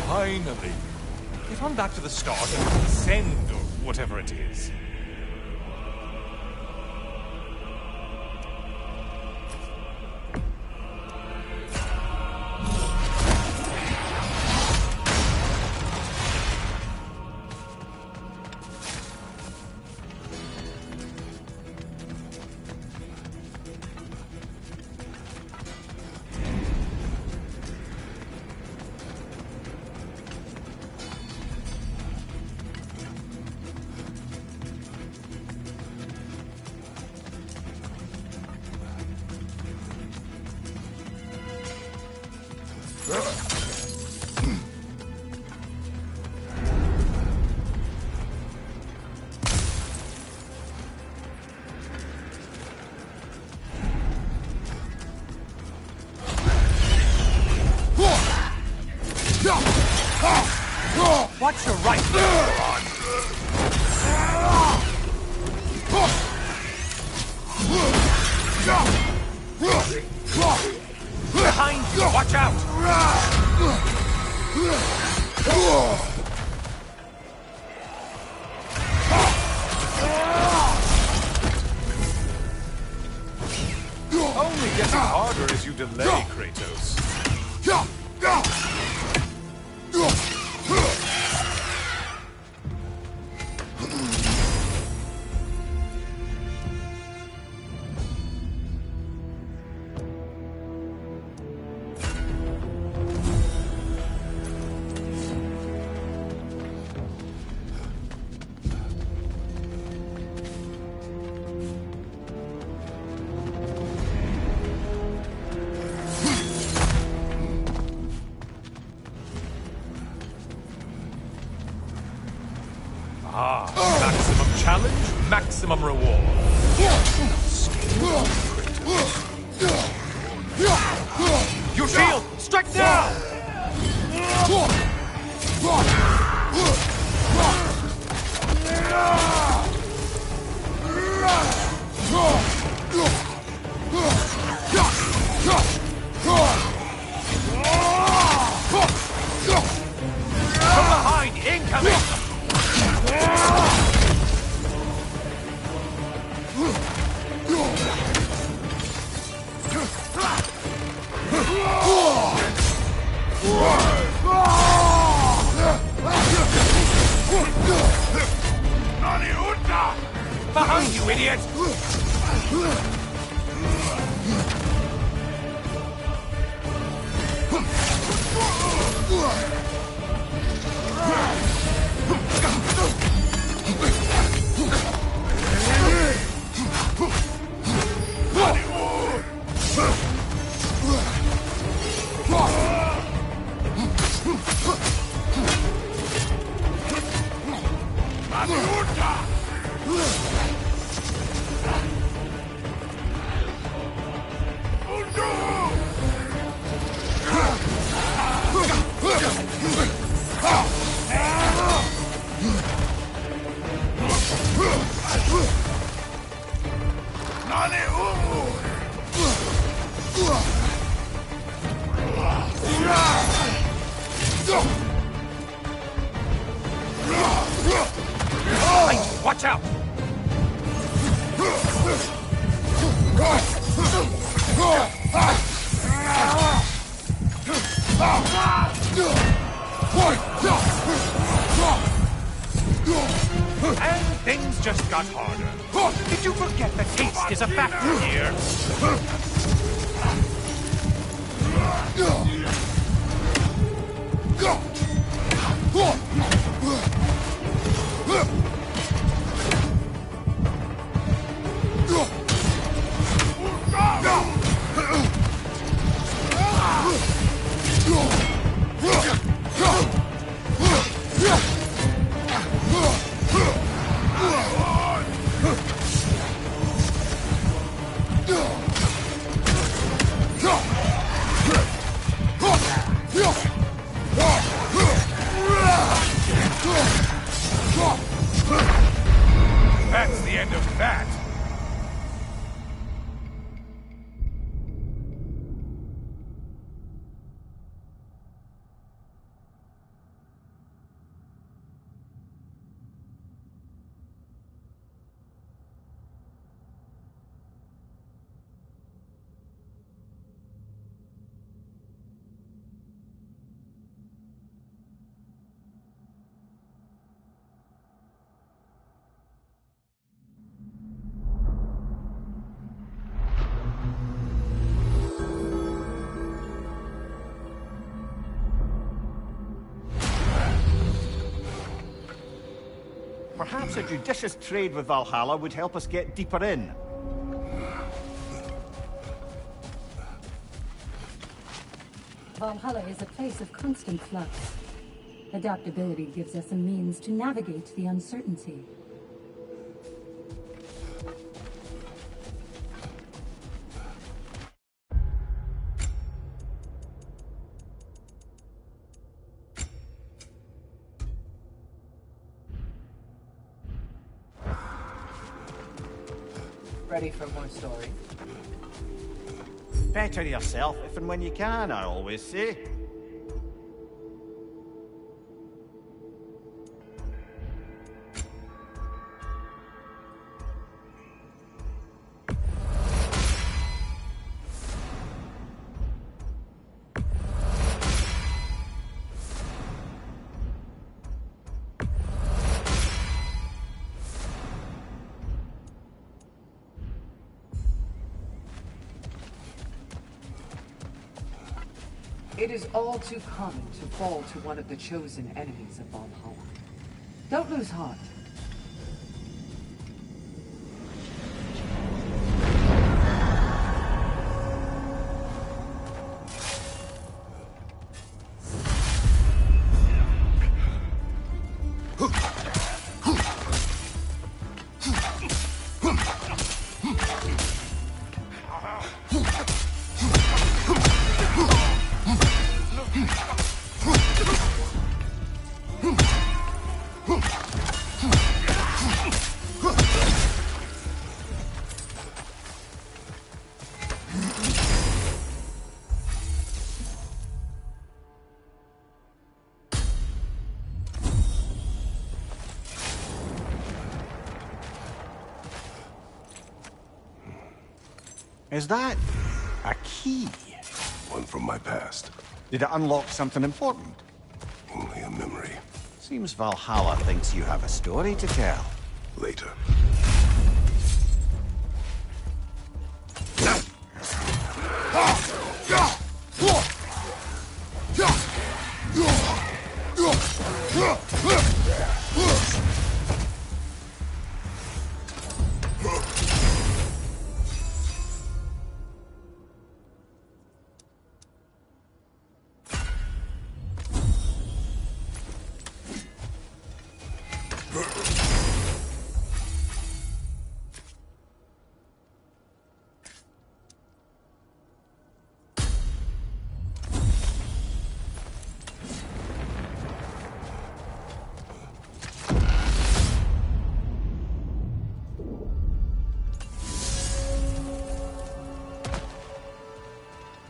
Finally. Get on back to the start and send, or whatever it is. Watch your right. Behind you, watch out! Only getting harder as you delay, Kratos. Maximum challenge, maximum reward. Your shield! Strike now! From behind, incoming! Behind you, idiot! Watch out! And things just got harder. Did you forget that taste is a factor here? That's the end of that. Perhaps a judicious trade with Valhalla would help us get deeper in. Valhalla is a place of constant flux. Adaptability gives us a means to navigate the uncertainty. Ready for more stories? Better yourself if and when you can, I always say. It is all too common to fall to one of the chosen enemies of Valhalla. Don't lose heart. Is that a key? One from my past. Did it unlock something important? Only a memory. Seems Valhalla thinks you have a story to tell. Later.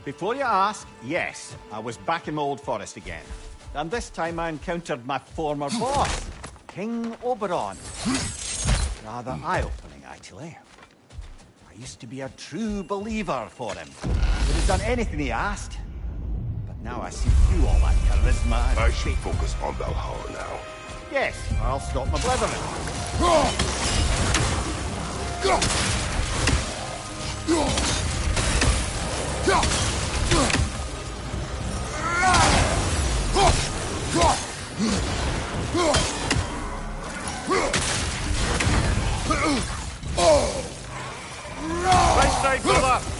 Before you ask, yes, I was back in Old Forest again. And this time I encountered my former boss, King Oberon. Rather eye-opening, actually. I used to be a true believer for him. Would have done anything he asked. But now I see through all that charisma and I should focus on Valhalla now. yes, I'll stop my blithering. Right side, brother!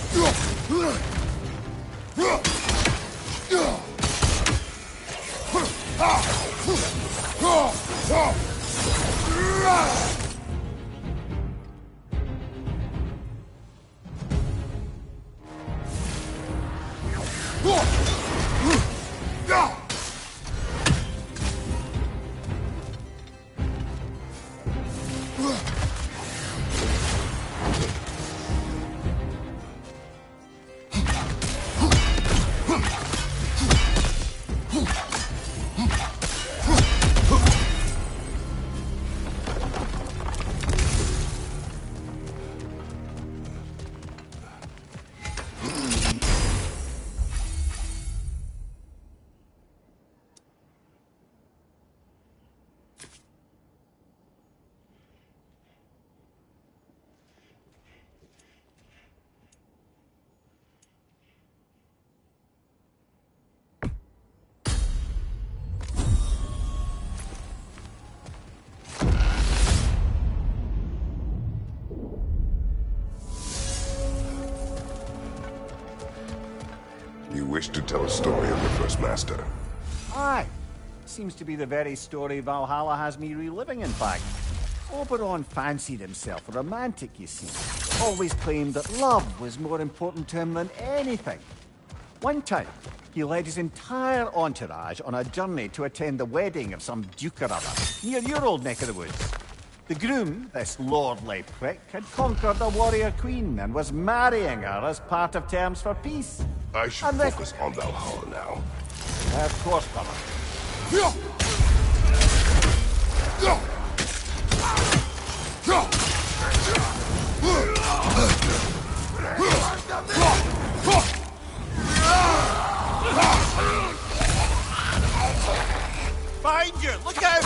wish to tell a story of your first master? Aye. Seems to be the very story Valhalla has me reliving, in fact. Oberon fancied himself a romantic, you see. Always claimed that love was more important to him than anything. One time, he led his entire entourage on a journey to attend the wedding of some duke or other, near your old neck of the woods. The groom, this lordly prick, had conquered a warrior queen and was marrying her as part of terms for peace. I should And focus on Valhalla now. Of course, brother. Behind you! Look out!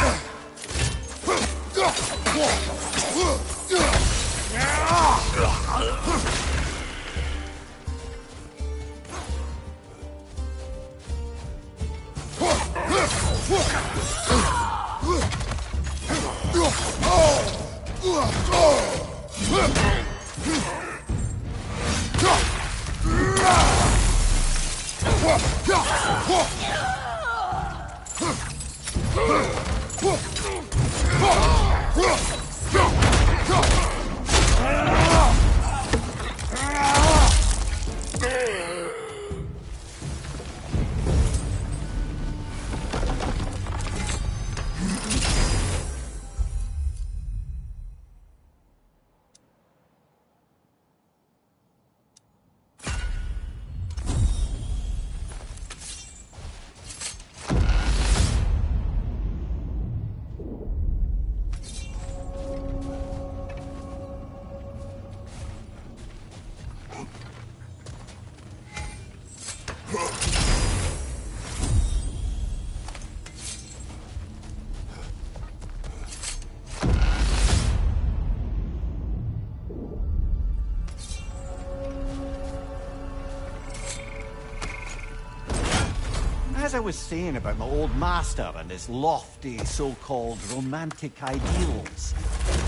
As I was saying about my old master and his lofty, so-called romantic ideals,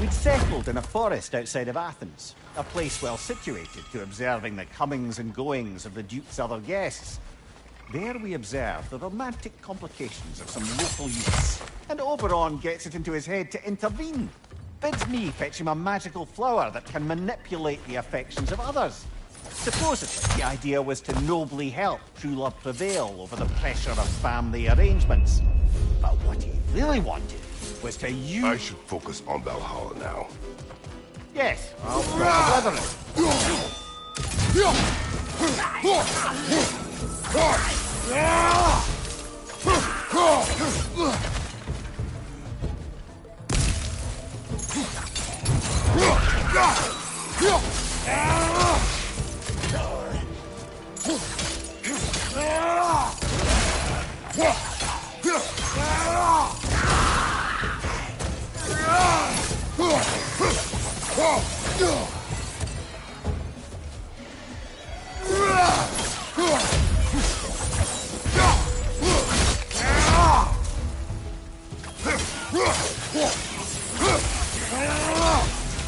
we'd settled in a forest outside of Athens, a place well situated to observing the comings and goings of the Duke's other guests. There we observed the romantic complications of some local youths, and Oberon gets it into his head to intervene. Bids me fetch him a magical flower that can manipulate the affections of others. Supposedly, the idea was to nobly help true love prevail over the pressure of family arrangements. But what he really wanted was to use... I should focus on Valhalla now. Yes, I'll deliver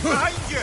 Behind you!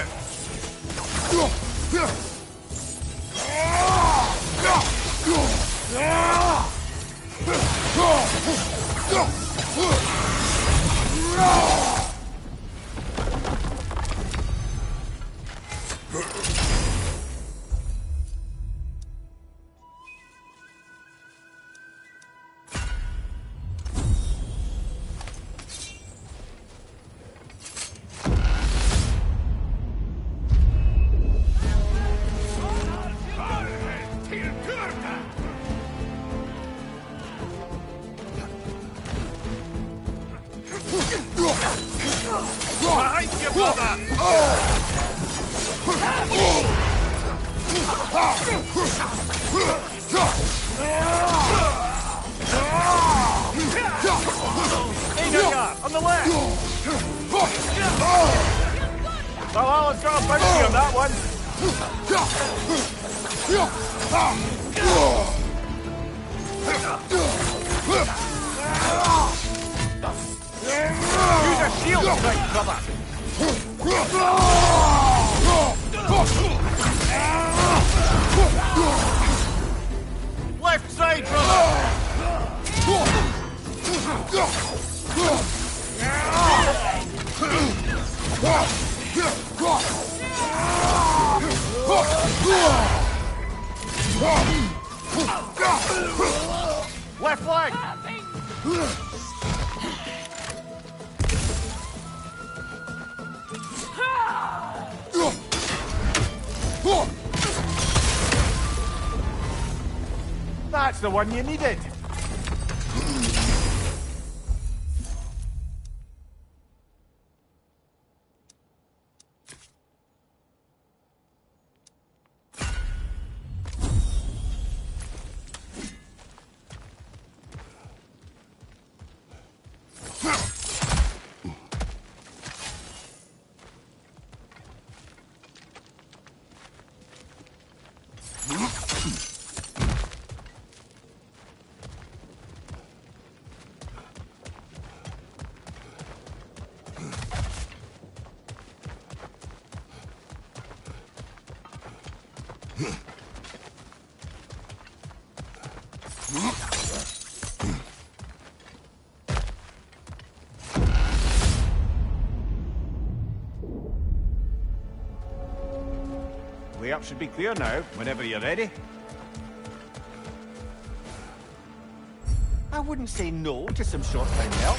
Behind you, brother! on the left! Valhalla's got a bounty on that one! Use a shield strike, brother! Left way, brother! Left leg! That's the one you needed. Way up should be clear now, whenever you're ready. I wouldn't say no to some short-time help.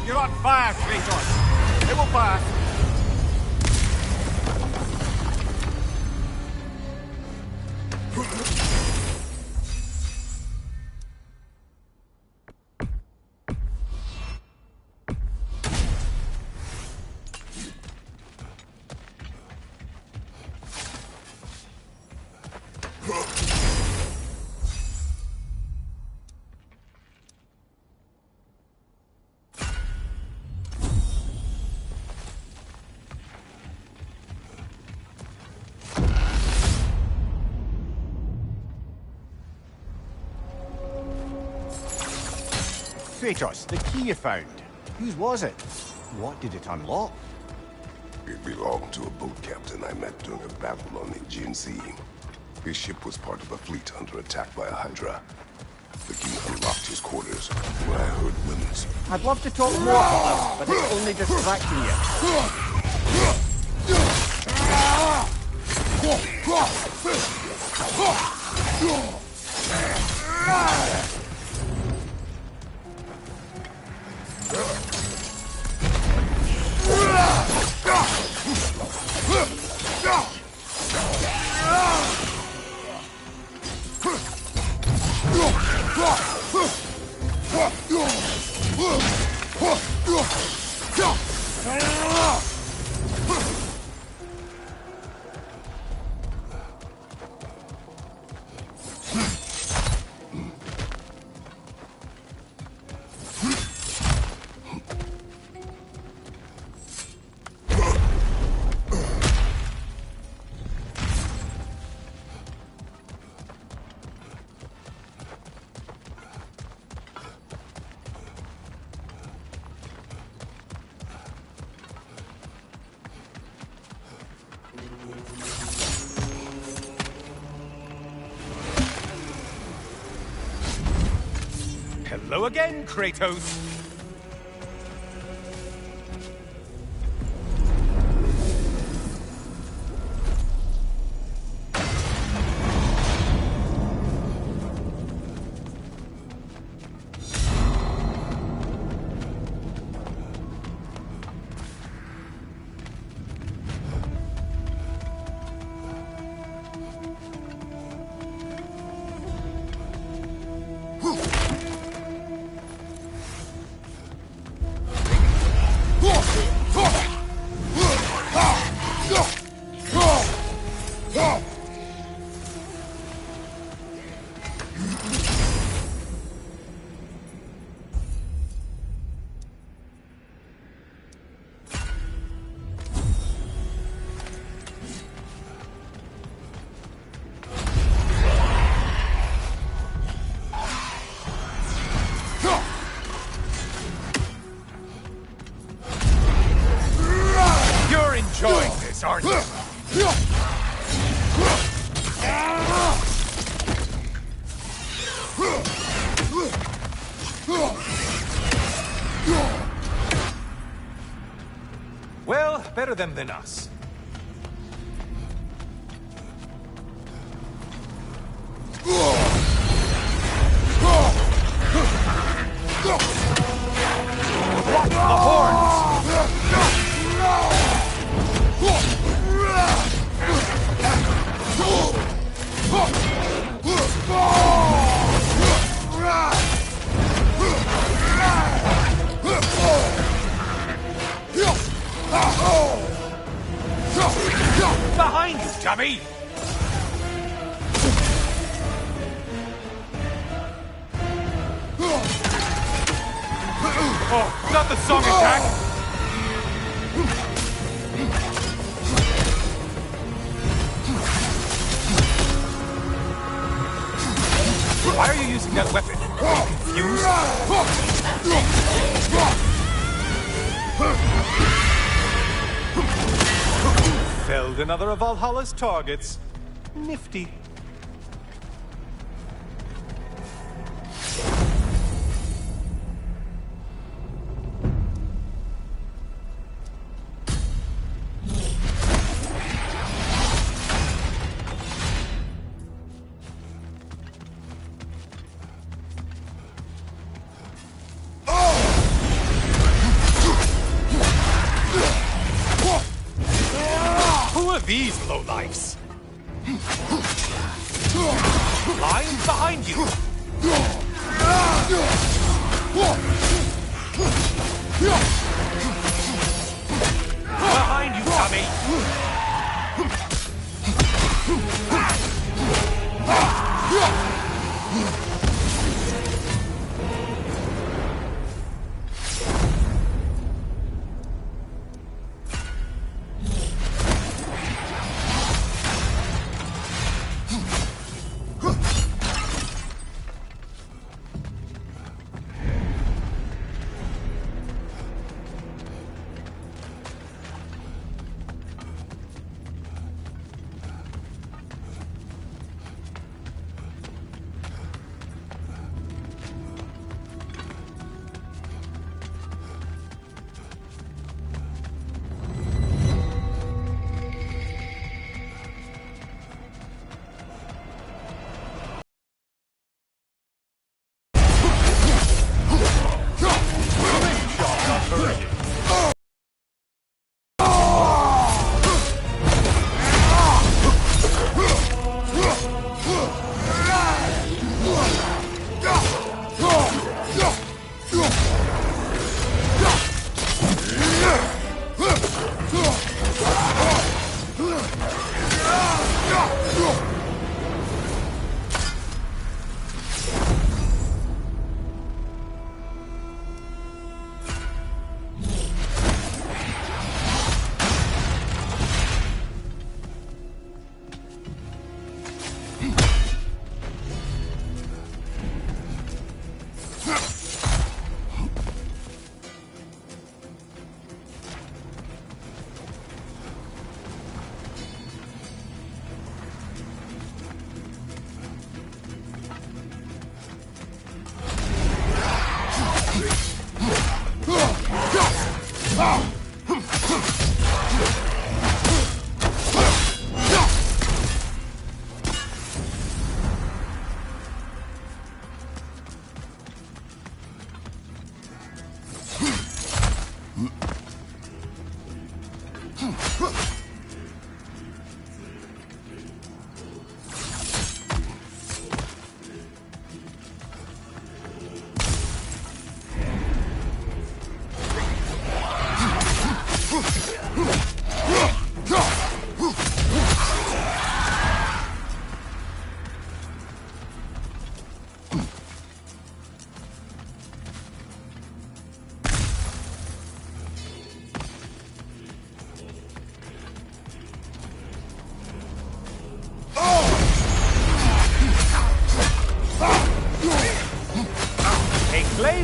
You're on fire, Kratos. It will pass. Kratos, the key you found. Whose was it? What did it unlock? It belonged to a boat captain I met during a battle on the Aegean Sea. His ship was part of a fleet under attack by a Hydra. The key unlocked his quarters when I heard women's. I'd love to talk more about this, but it's only distracting you. Hello again, Kratos. You're enjoying this, aren't you? Well, better them than us. Watch the horns! Behind you, dummy! Oh, not the song attack! Why are you using that weapon? Are you confused? Felled another of Valhalla's targets. Nifty. Who are these lowlifes? Lying behind you! Behind you, dummy!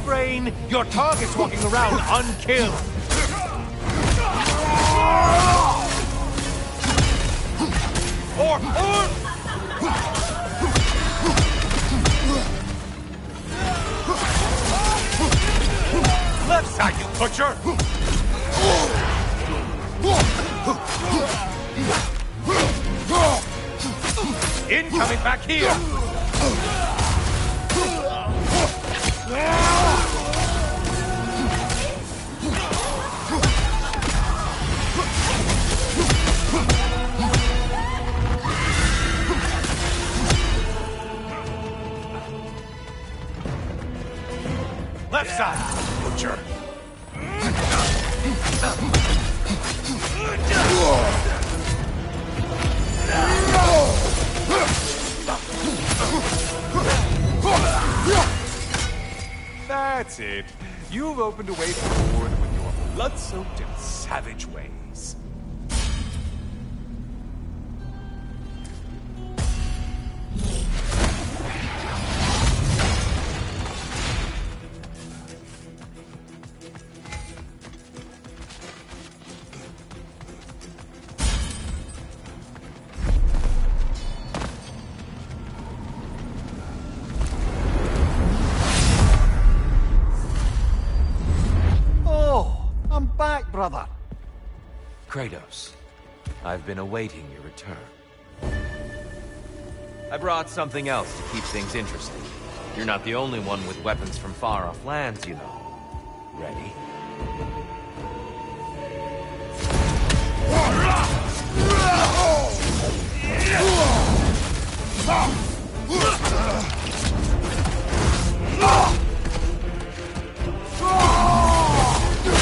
brain, your target's walking around unkilled. Or! Left side, you butcher! Incoming back here! Left side, butcher! That's it. You've opened a way forward with your blood-soaked and savage ways. Brother. Kratos, I've been awaiting your return. I brought something else to keep things interesting. You're not the only one with weapons from far-off lands, you know. Ready?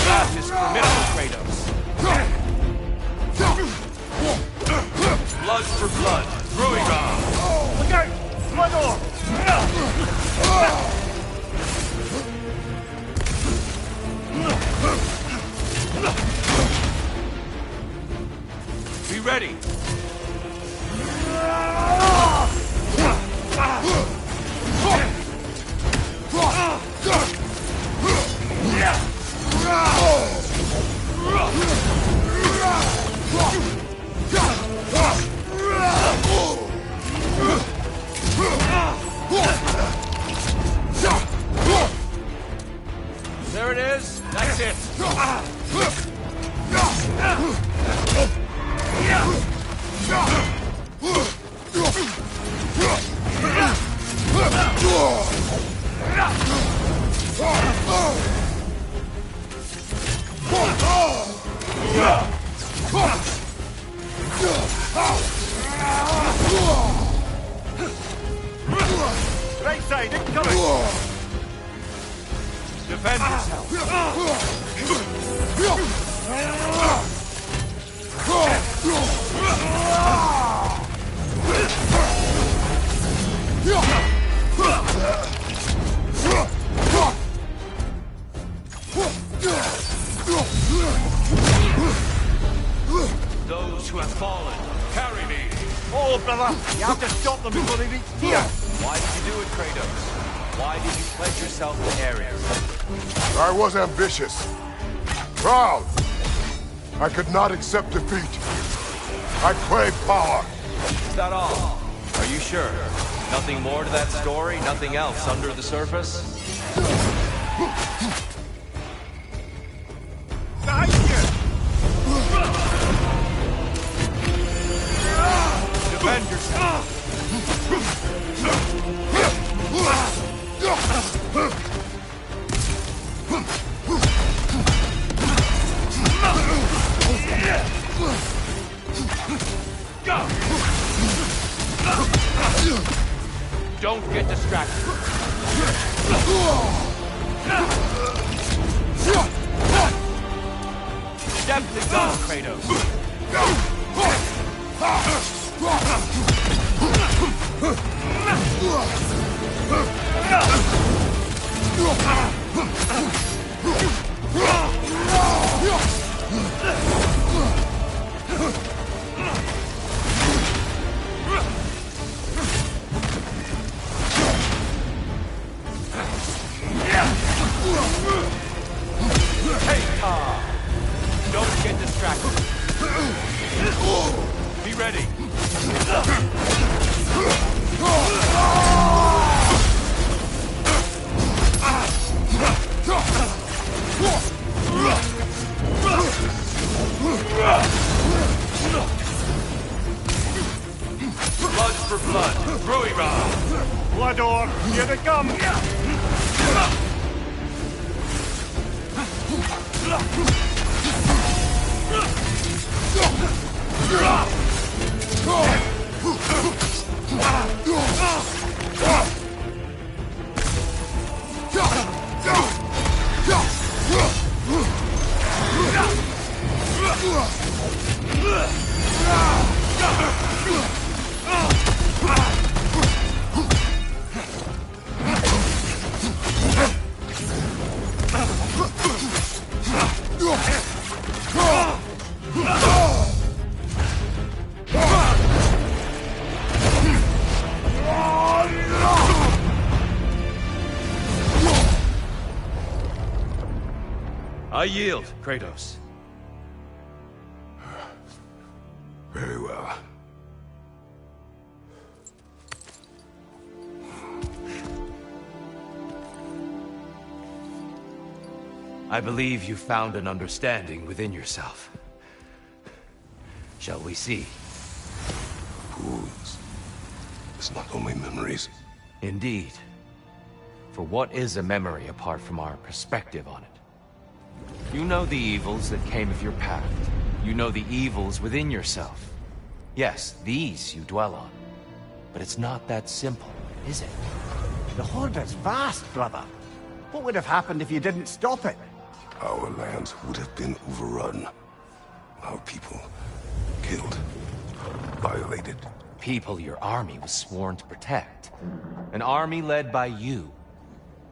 That is formidable, Kratos. Blood for blood. Brewing on. Look out! Blood orb! Be ready. There it is. That's it. Right side, incoming! Defend yourself! Those who have fallen, carry me! Oh, brother, you have to stop them before they reach here. Why did you do it, Kratos? Why did you pledge yourself to Ares? I was ambitious. Proud. I could not accept defeat. I craved power. Is that all? Are you sure? Nothing more to that story? Nothing else under the surface? Behind you! Defend yourself! Don't get distracted. Deftly done, Kratos. Blood orb, here they come! I yield, Kratos. Very well. I believe you found an understanding within yourself. Shall we see? Fools. It's not only memories. Indeed. For what is a memory apart from our perspective on it? You know the evils that came of your path. You know the evils within yourself. Yes, these you dwell on. But it's not that simple, is it? The Horde is vast, brother. What would have happened if you didn't stop it? Our lands would have been overrun. Our people killed, violated. People your army was sworn to protect. An army led by you.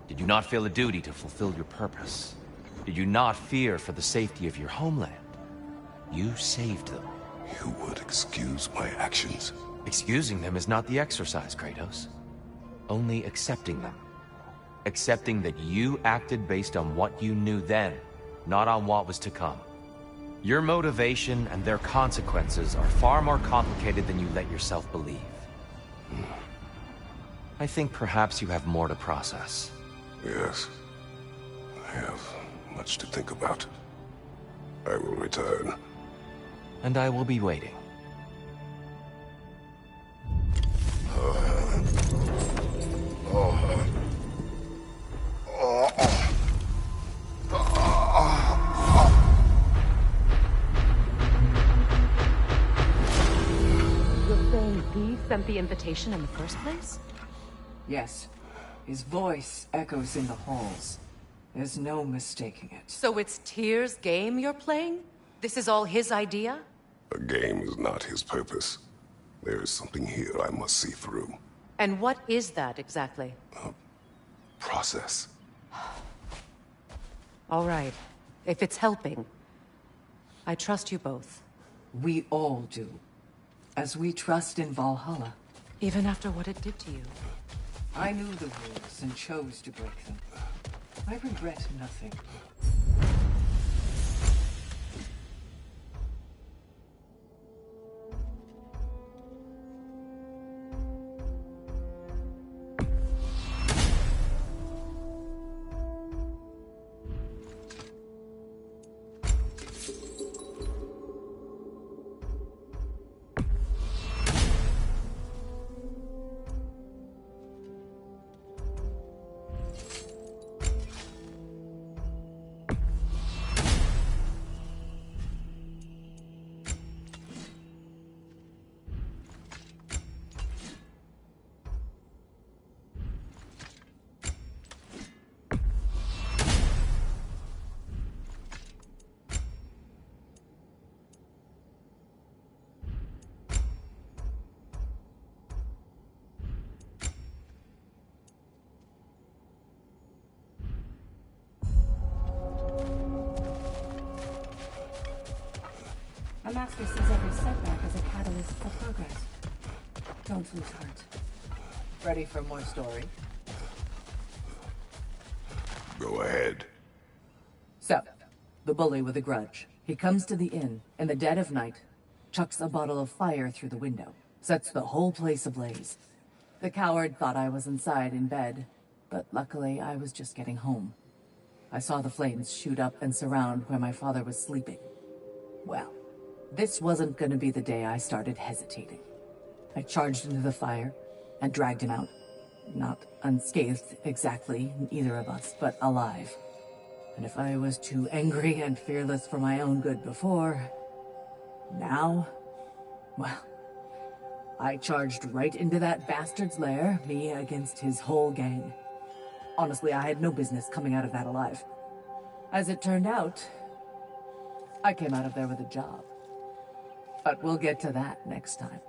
Did you not feel a duty to fulfill your purpose? Did you not fear for the safety of your homeland? You saved them. You would excuse my actions. Excusing them is not the exercise, Kratos. Only accepting them. Accepting that you acted based on what you knew then, not on what was to come. Your motivation and their consequences are far more complicated than you let yourself believe. I think perhaps you have more to process. Yes. I have much to think about. I will return. And I will be waiting. You're saying he sent the invitation in the first place? Yes. His voice echoes in the halls. There's no mistaking it. So it's Tyr's game you're playing? This is all his idea? A game is not his purpose. There is something here I must see through. And what is that exactly? Process. All right. If it's helping, I trust you both. We all do. As we trust in Valhalla. Even after what it did to you. I knew the rules and chose to break them. I regret nothing. A master sees every setback as a catalyst for progress. Don't lose heart. Ready for more story? Go ahead. So, the bully with a grudge. He comes to the inn in the dead of night, chucks a bottle of fire through the window, sets the whole place ablaze. The coward thought I was inside in bed, but luckily I was just getting home. I saw the flames shoot up and surround where my father was sleeping. Well, this wasn't going to be the day I started hesitating. I charged into the fire and dragged him out. Not unscathed, exactly, either of us, but alive. And if I was too angry and fearless for my own good before, now, well, I charged right into that bastard's lair, me against his whole gang. Honestly, I had no business coming out of that alive. As it turned out, I came out of there with a job. But we'll get to that next time.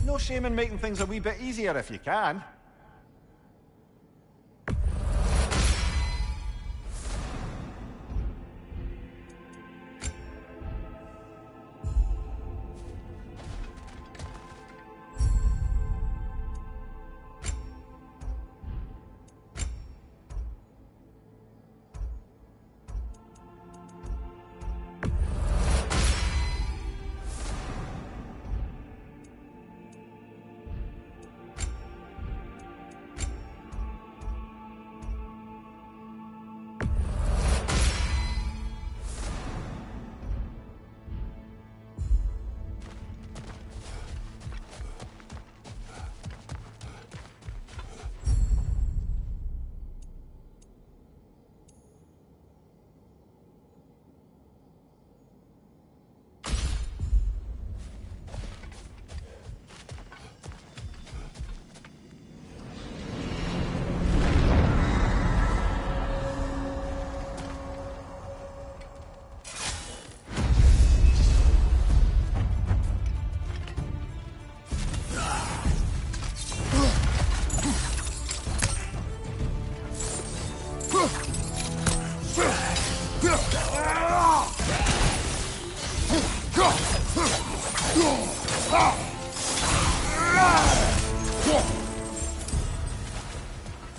No shame in making things a wee bit easier if you can.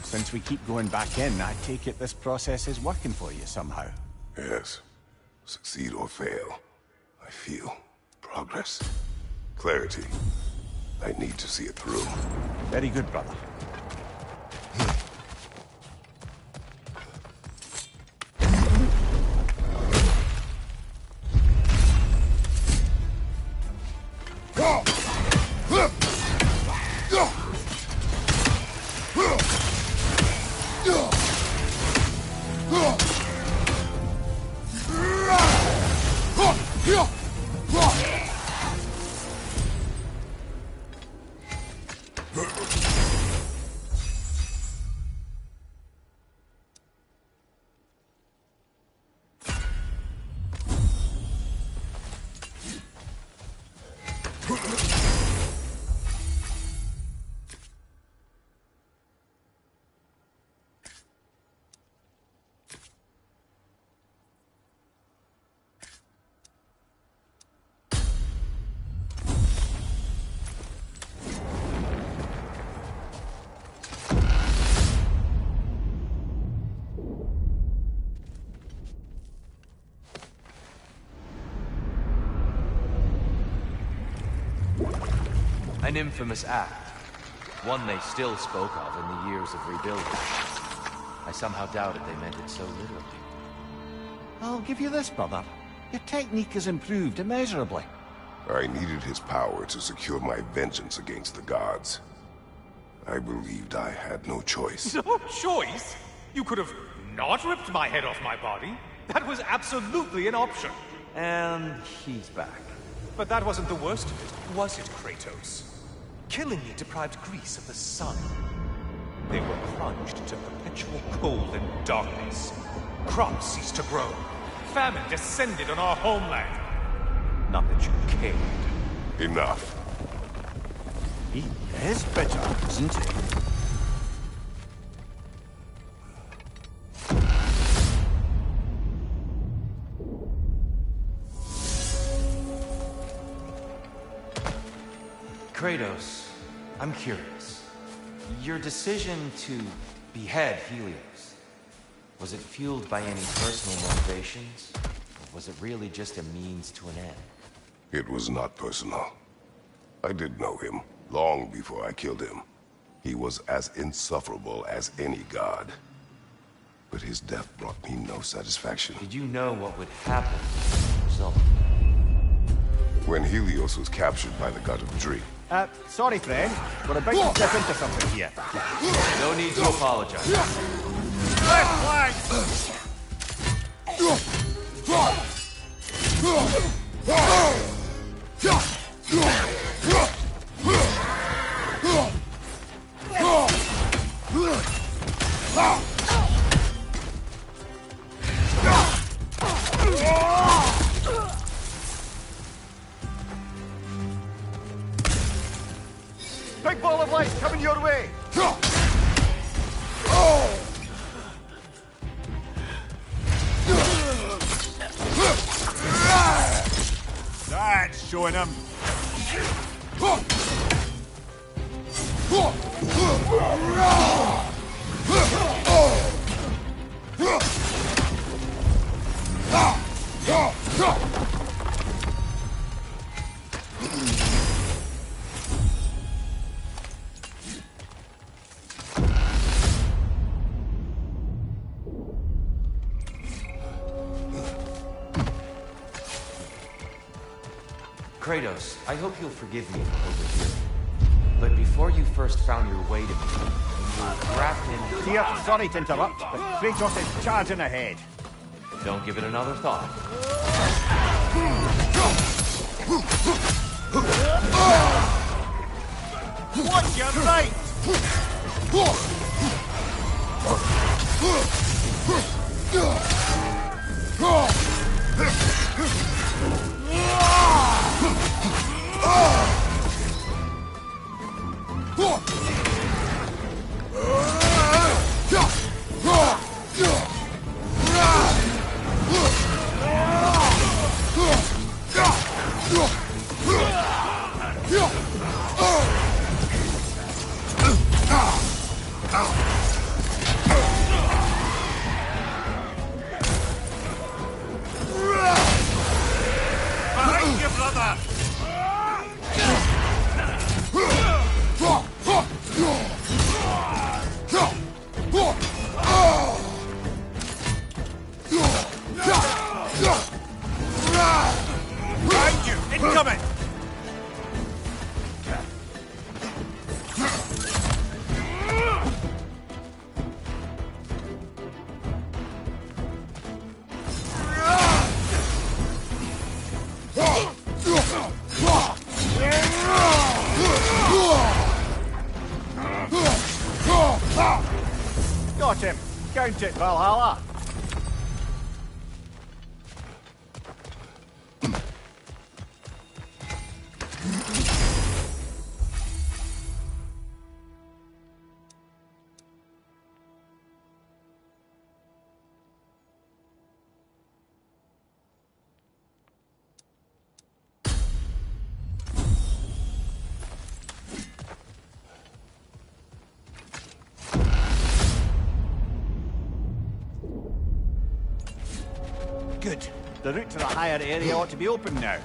Since we keep going back in, I take it this process is working for you somehow. Yes. Succeed or fail, I feel progress. Clarity. I need to see it through. Very good, brother. An infamous act. One they still spoke of in the years of rebuilding. I somehow doubted they meant it so literally. I'll give you this, brother. Your technique has improved immeasurably. I needed his power to secure my vengeance against the gods. I believed I had no choice. No choice? You could have not ripped my head off my body. That was absolutely an option. And he's back. But that wasn't the worst of it, was it, Kratos? Killing me deprived Greece of the sun. They were plunged into perpetual cold and darkness. Crops ceased to grow. Famine descended on our homeland. Not that you cared. Enough. He is bitter, isn't he? Kratos, I'm curious. Your decision to behead Helios, was it fueled by any personal motivations? Or was it really just a means to an end? It was not personal. I did know him, long before I killed him. He was as insufferable as any god. But his death brought me no satisfaction. Did you know what would happen as a result? When Helios was captured by the god of Dree. Sorry, friend. We're about to step into something here. No need to apologize. Left flank! Big ball of light coming your way! That's showing him. Kratos, I hope you'll forgive me for overhearing. But before you first found your way to me, you were wrapped in... Dear, sorry to interrupt, but Kratos is charging ahead. Don't give it another thought. Watch your right! Behind you, brother! Behind you! Incoming! Got him! Count it, Valhalla! Good. The route to the higher area ought to be open now.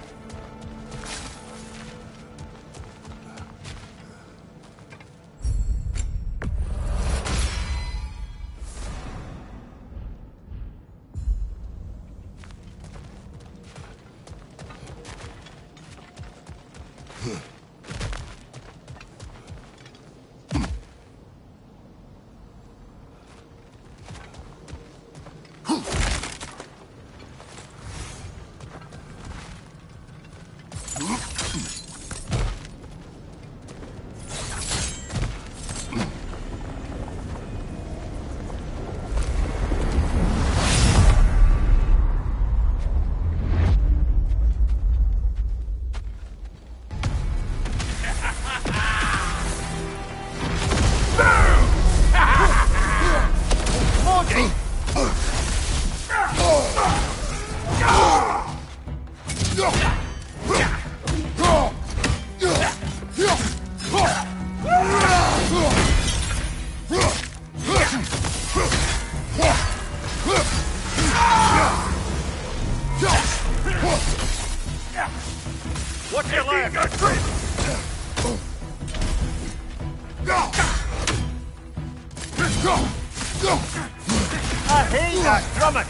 summon!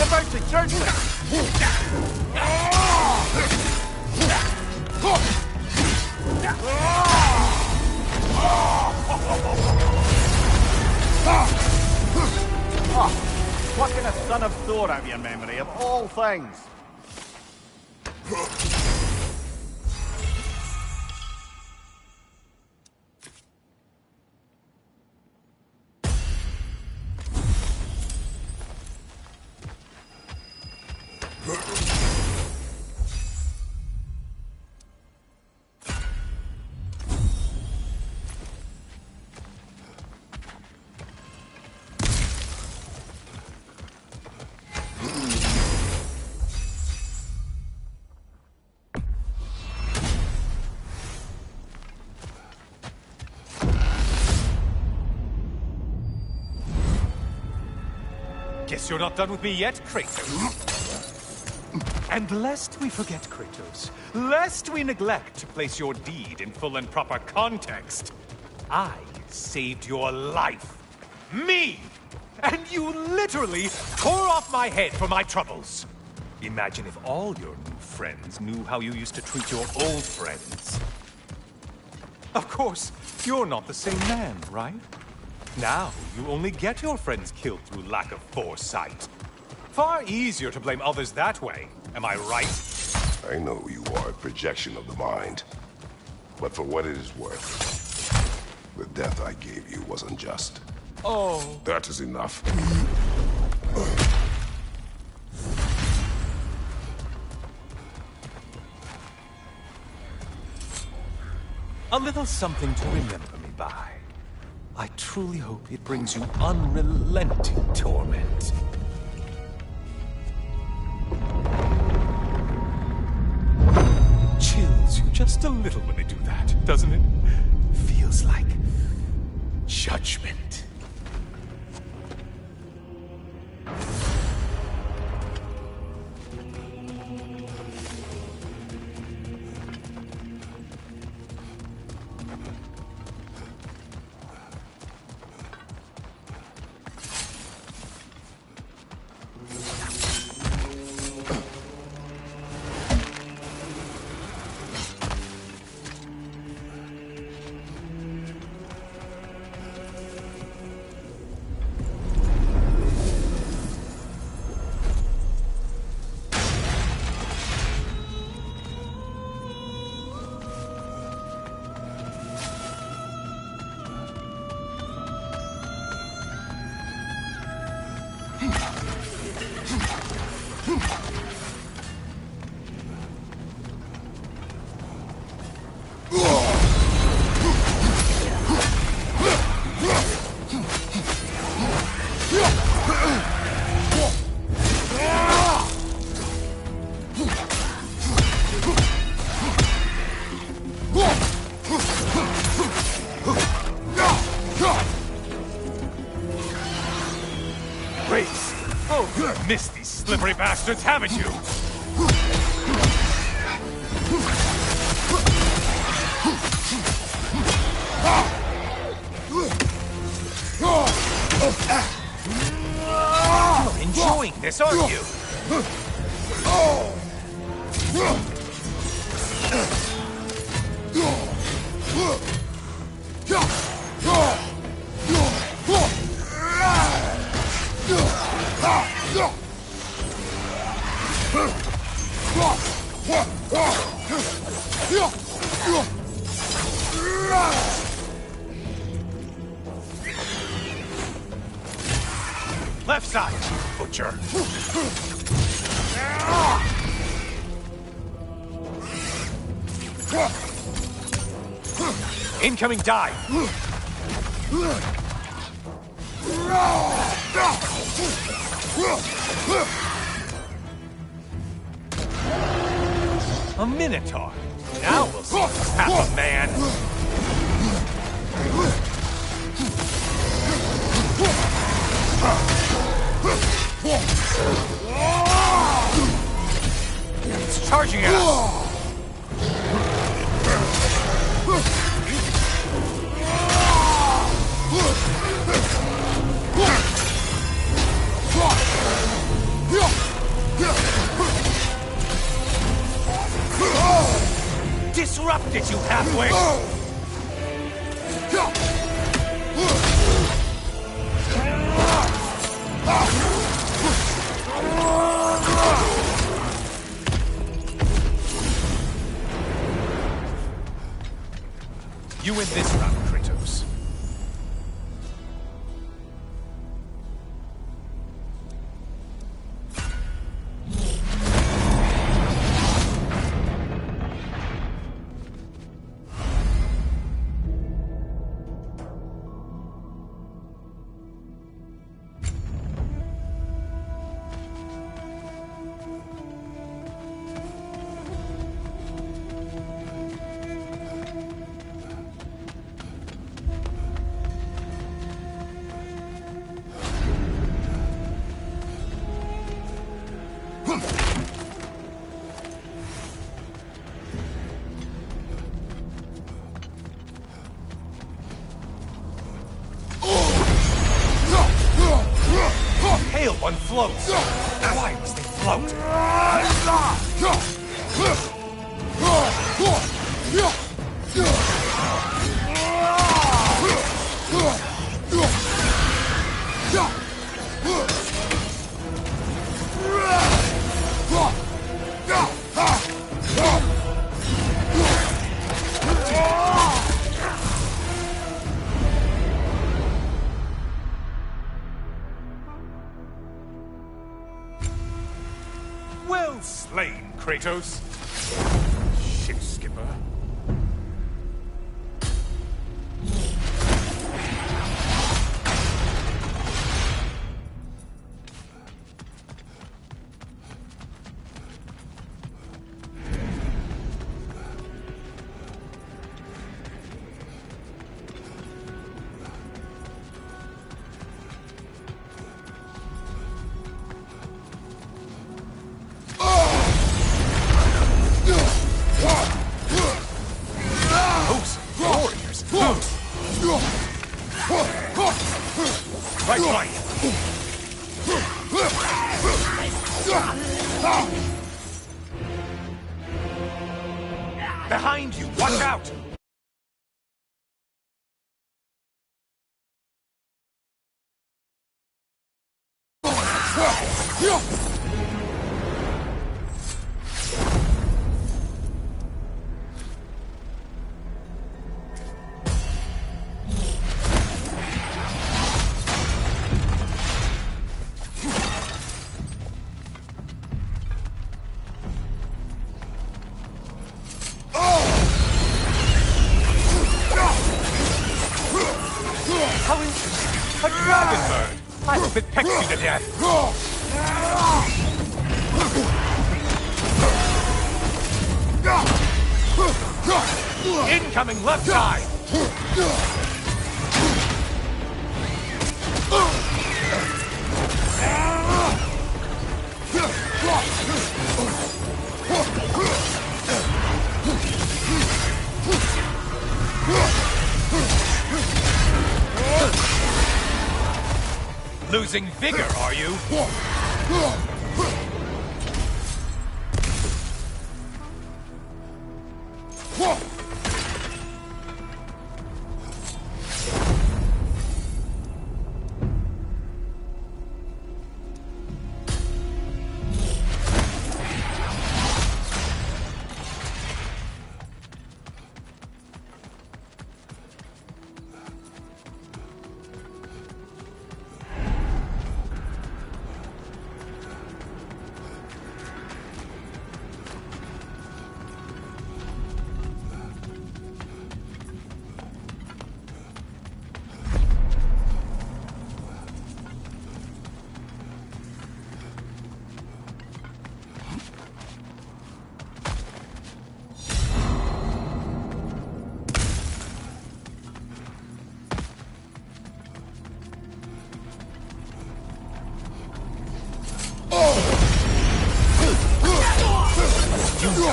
About to church me! Plucking a son of Thor out of your memory, of all things. Guess you're not done with me yet, Kratos. And lest we forget, Kratos, lest we neglect to place your deed in full and proper context, I saved your life. Me! And you literally tore off my head for my troubles. Imagine if all your new friends knew how you used to treat your old friends. Of course, you're not the same man, right? Now, you only get your friends killed through lack of foresight. Far easier to blame others that way, am I right? I know you are a projection of the mind. But for what it is worth, the death I gave you was unjust. Oh. That is enough. A little something to remember me by. I truly hope it brings you unrelenting torment. Chills you just a little when they do that, doesn't it? Feels like judgment. Missed these slippery bastards, haven't you? You're enjoying this, aren't you? Left side, butcher. Incoming dive. A minotaur. Now we'll see who's half a man. It's charging at us. Disrupt it, you halfway! You win this round, Kratos. Pale one floats. Why must they float? Well slain, Kratos. Ship skipper. Right. Behind you, watch out! How is a dragon bird? I hope it pecks you to death. Incoming left side. Losing vigor, are you?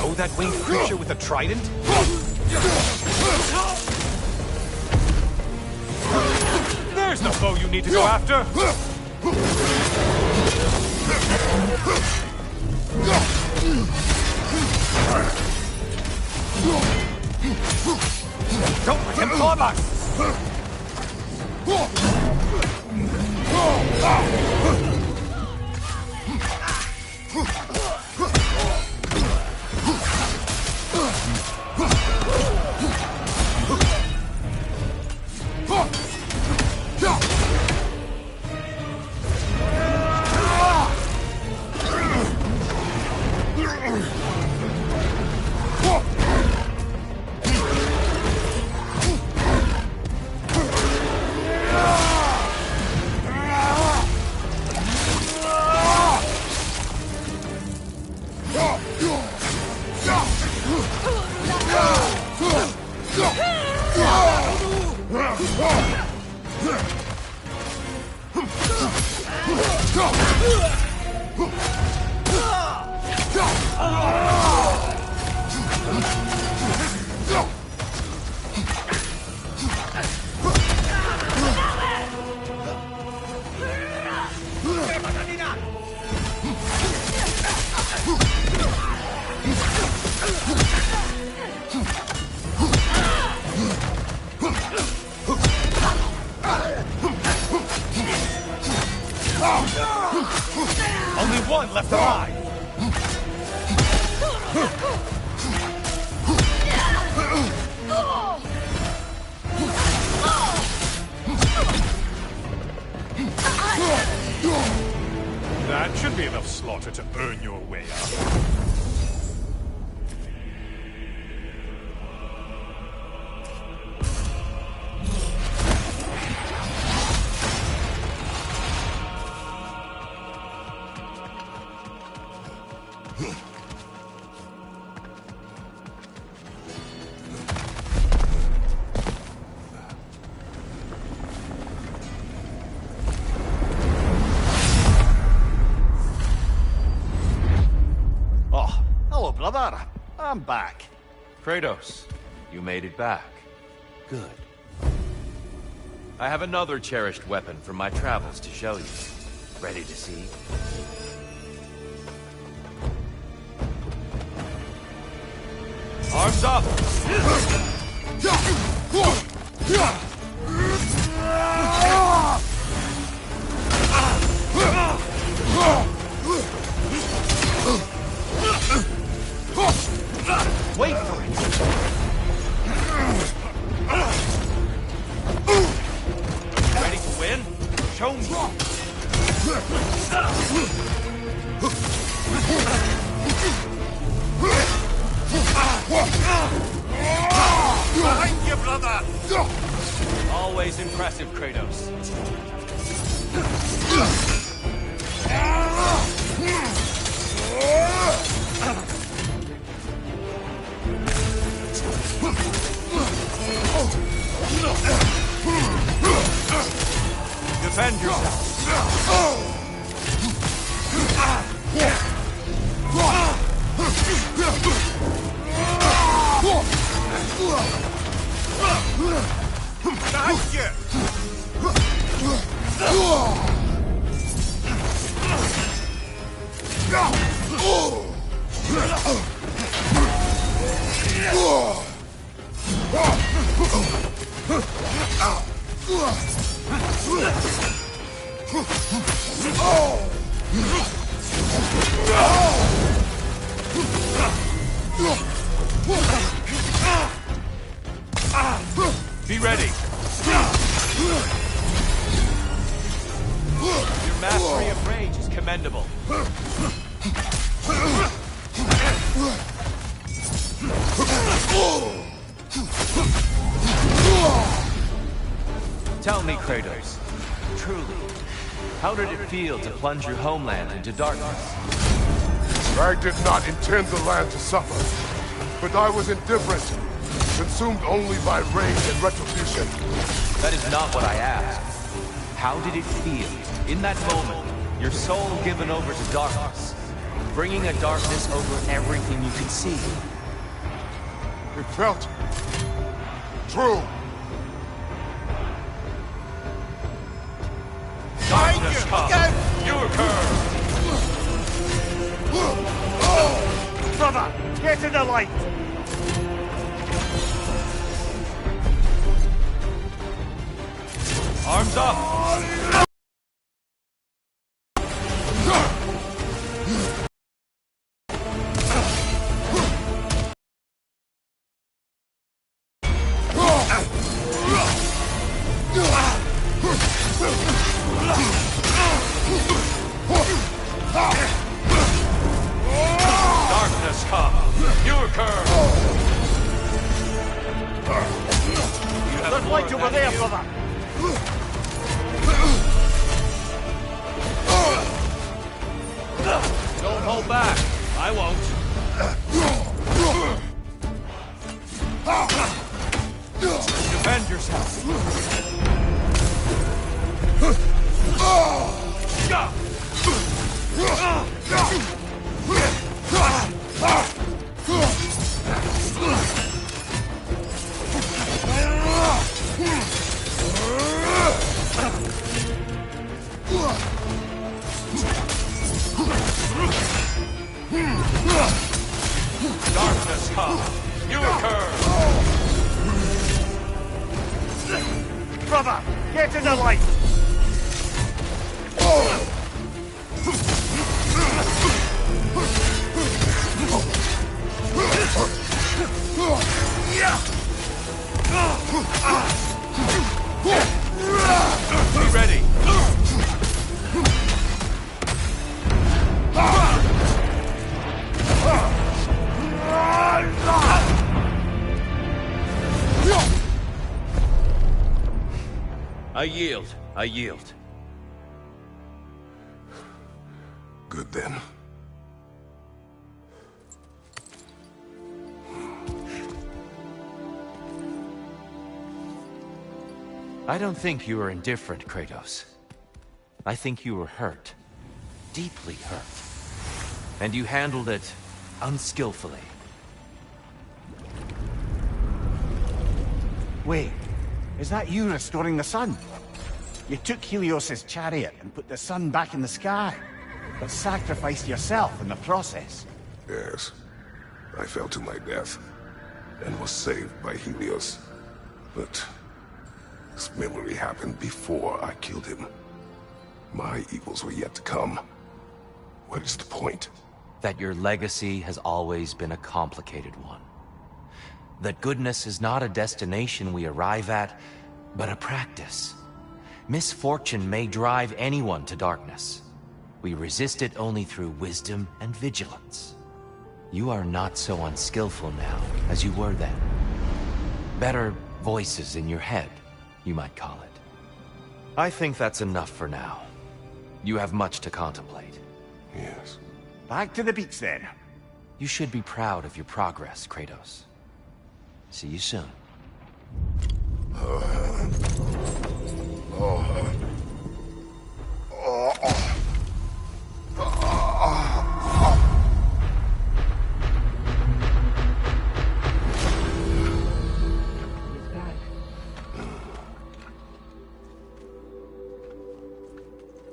know that winged creature with a trident? There's the foe you need to go after! Don't let him harm us! Only one left alive! That should be enough slaughter to earn your way out. Brother, I'm back. Kratos, you made it back. Good. I have another cherished weapon from my travels to show you. Ready to see? Arms up! Wait for it! Ready to win? Show me! Behind you, brother! Always impressive, Kratos. Defend yourself! Behind you! Be ready. Your mastery of rage is commendable. Tell me, Kratos, truly, how did it feel to plunge your homeland into darkness? I did not intend the land to suffer, but I was indifferent, consumed only by rage and retribution. That is not what I asked. How did it feel, in that moment, your soul given over to darkness? bringing a darkness over everything you can see. It felt true. Darkness come! Your curve! Brother, get in the light! Arms up! Darkness come! Your curve! There's light over there, brother! Don't hold back. I won't. Defend yourself. Darkness come. You occur. Brother, get in the light! Be ready. I yield. I yield. Good then. I don't think you were indifferent, Kratos. I think you were hurt. Deeply hurt. And you handled it unskillfully. Wait, is that you restoring the sun? You took Helios's chariot and put the sun back in the sky, but sacrificed yourself in the process. Yes. I fell to my death, and was saved by Helios. But this memory happened before I killed him. My evils were yet to come. What is the point? That your legacy has always been a complicated one. That goodness is not a destination we arrive at, but a practice. Misfortune may drive anyone to darkness. We resist it only through wisdom and vigilance. You are not so unskillful now as you were then. Better voices in your head, you might call it. I think that's enough for now. You have much to contemplate. Yes. Back to the beach then. You should be proud of your progress, Kratos. See you soon.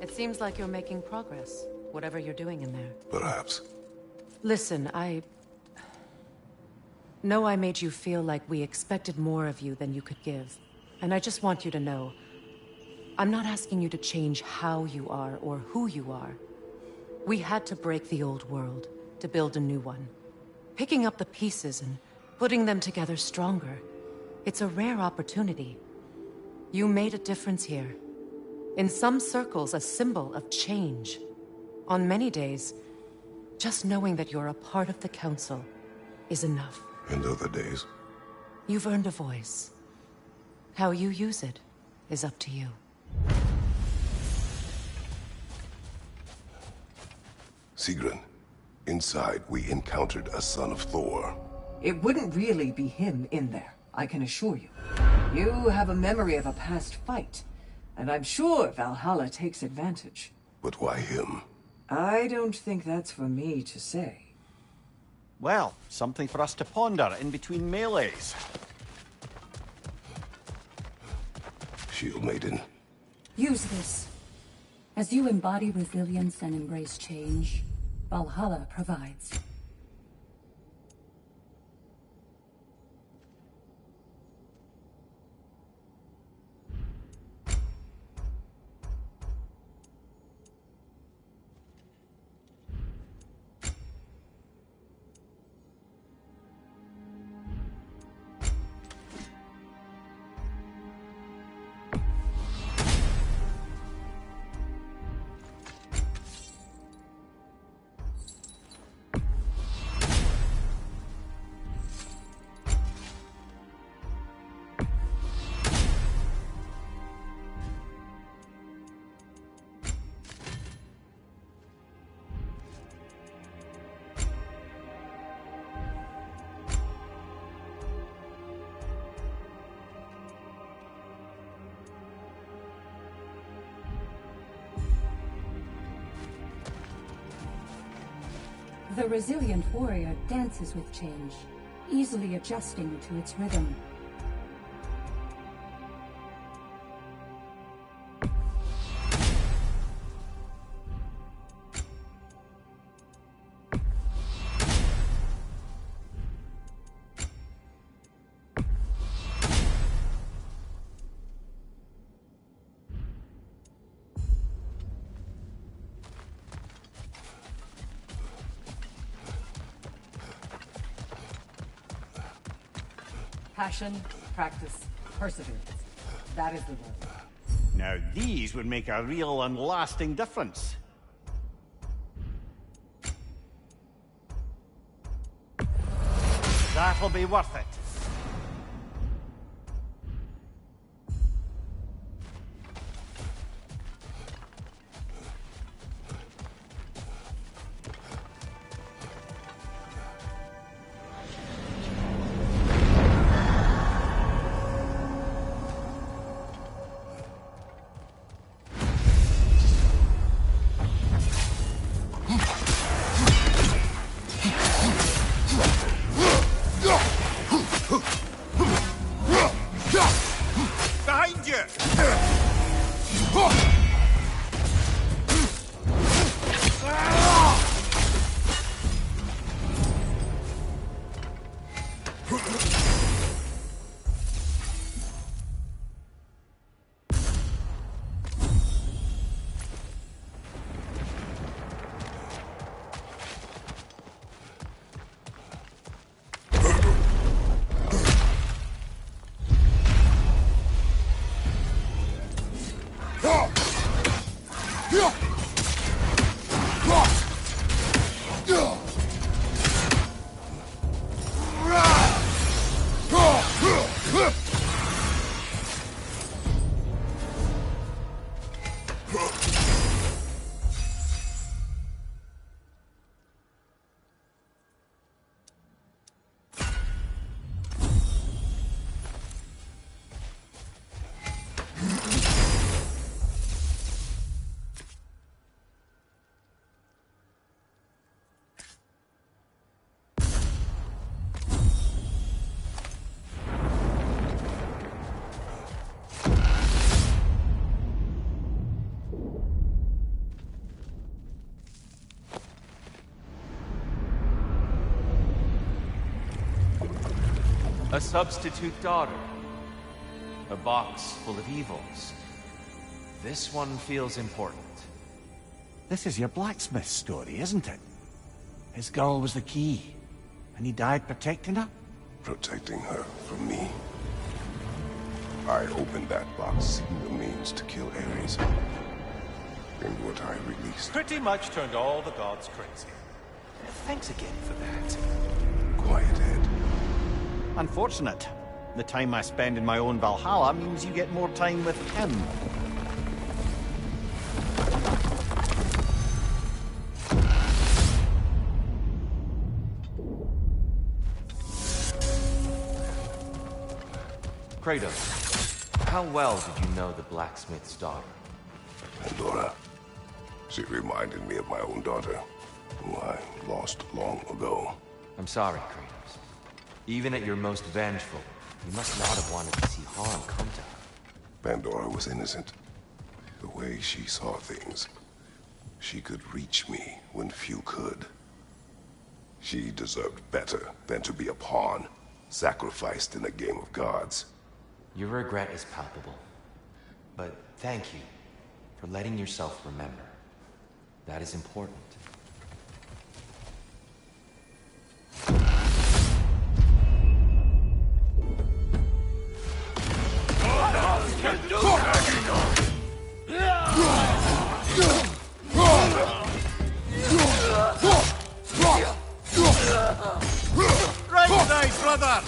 It seems like you're making progress, whatever you're doing in there. Perhaps. Listen, I know I made you feel like we expected more of you than you could give. And I just want you to know, I'm not asking you to change how you are or who you are. We had to break the old world to build a new one. Picking up the pieces and putting them together stronger. It's a rare opportunity. You made a difference here. In some circles, a symbol of change. On many days, just knowing that you're a part of the Council is enough. And other days? You've earned a voice. How you use it is up to you. Sigrun, inside we encountered a son of Thor. It wouldn't really be him in there, I can assure you. You have a memory of a past fight, and I'm sure Valhalla takes advantage. But why him? I don't think that's for me to say. Well, something for us to ponder in between melees. Shield Maiden. Use this. As you embody resilience and embrace change, Valhalla provides. The resilient warrior dances with change, easily adjusting to its rhythm. Passion, practice, perseverance. That is the word. Now these would make a real and lasting difference. That'll be worth it. Behind you! A substitute daughter. A box full of evils. This one feels important. This is your blacksmith story, isn't it? His girl was the key, and he died protecting her? Protecting her from me. I opened that box seeking the means to kill Ares. And what I released. Pretty much turned all the gods crazy. Thanks again for that. Quiet head. Unfortunate. The time I spend in my own Valhalla means you get more time with him. Kratos, how well did you know the blacksmith's daughter? Pandora. She reminded me of my own daughter, who I lost long ago. I'm sorry, Kratos. Even at your most vengeful, you must not have wanted to see harm come to her. Pandora was innocent. The way she saw things, she could reach me when few could. She deserved better than to be a pawn, sacrificed in a game of gods. Your regret is palpable. But thank you for letting yourself remember. That is important. Right side, brother!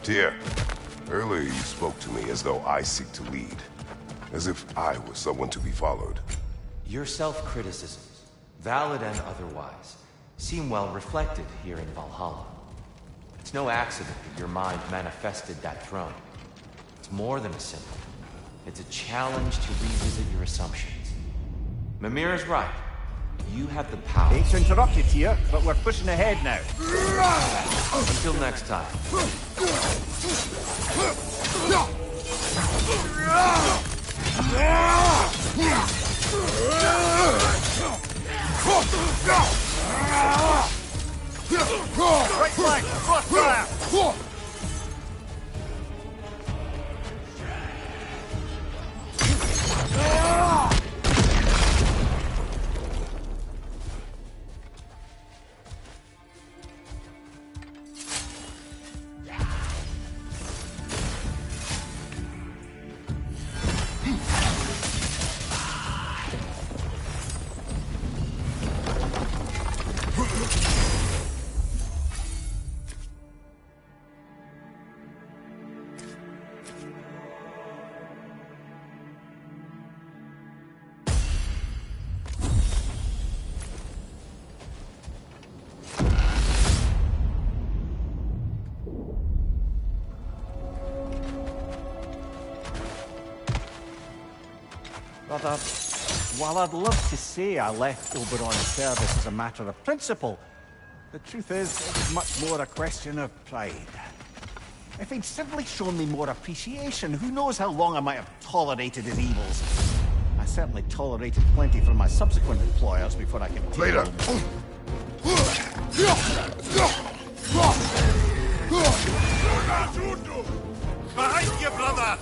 Tyr, earlier you spoke to me as though I seek to lead. As if I was someone to be followed. Your self-criticisms, valid and otherwise, seem well reflected here in Valhalla. It's no accident that your mind manifested that throne. It's more than a symbol. It's a challenge to revisit your assumptions. Mimir is right. You have the power. Hate to interrupt you, Tyr, but we're pushing ahead now. Until next time. Right flank, crossfire! Brother, while I'd love to say I left Oberon's service as a matter of principle, the truth is, it was much more a question of pride. If he'd simply shown me more appreciation, who knows how long I might have tolerated his evils. I certainly tolerated plenty from my subsequent employers before I could take Later. them. Behind you, brother!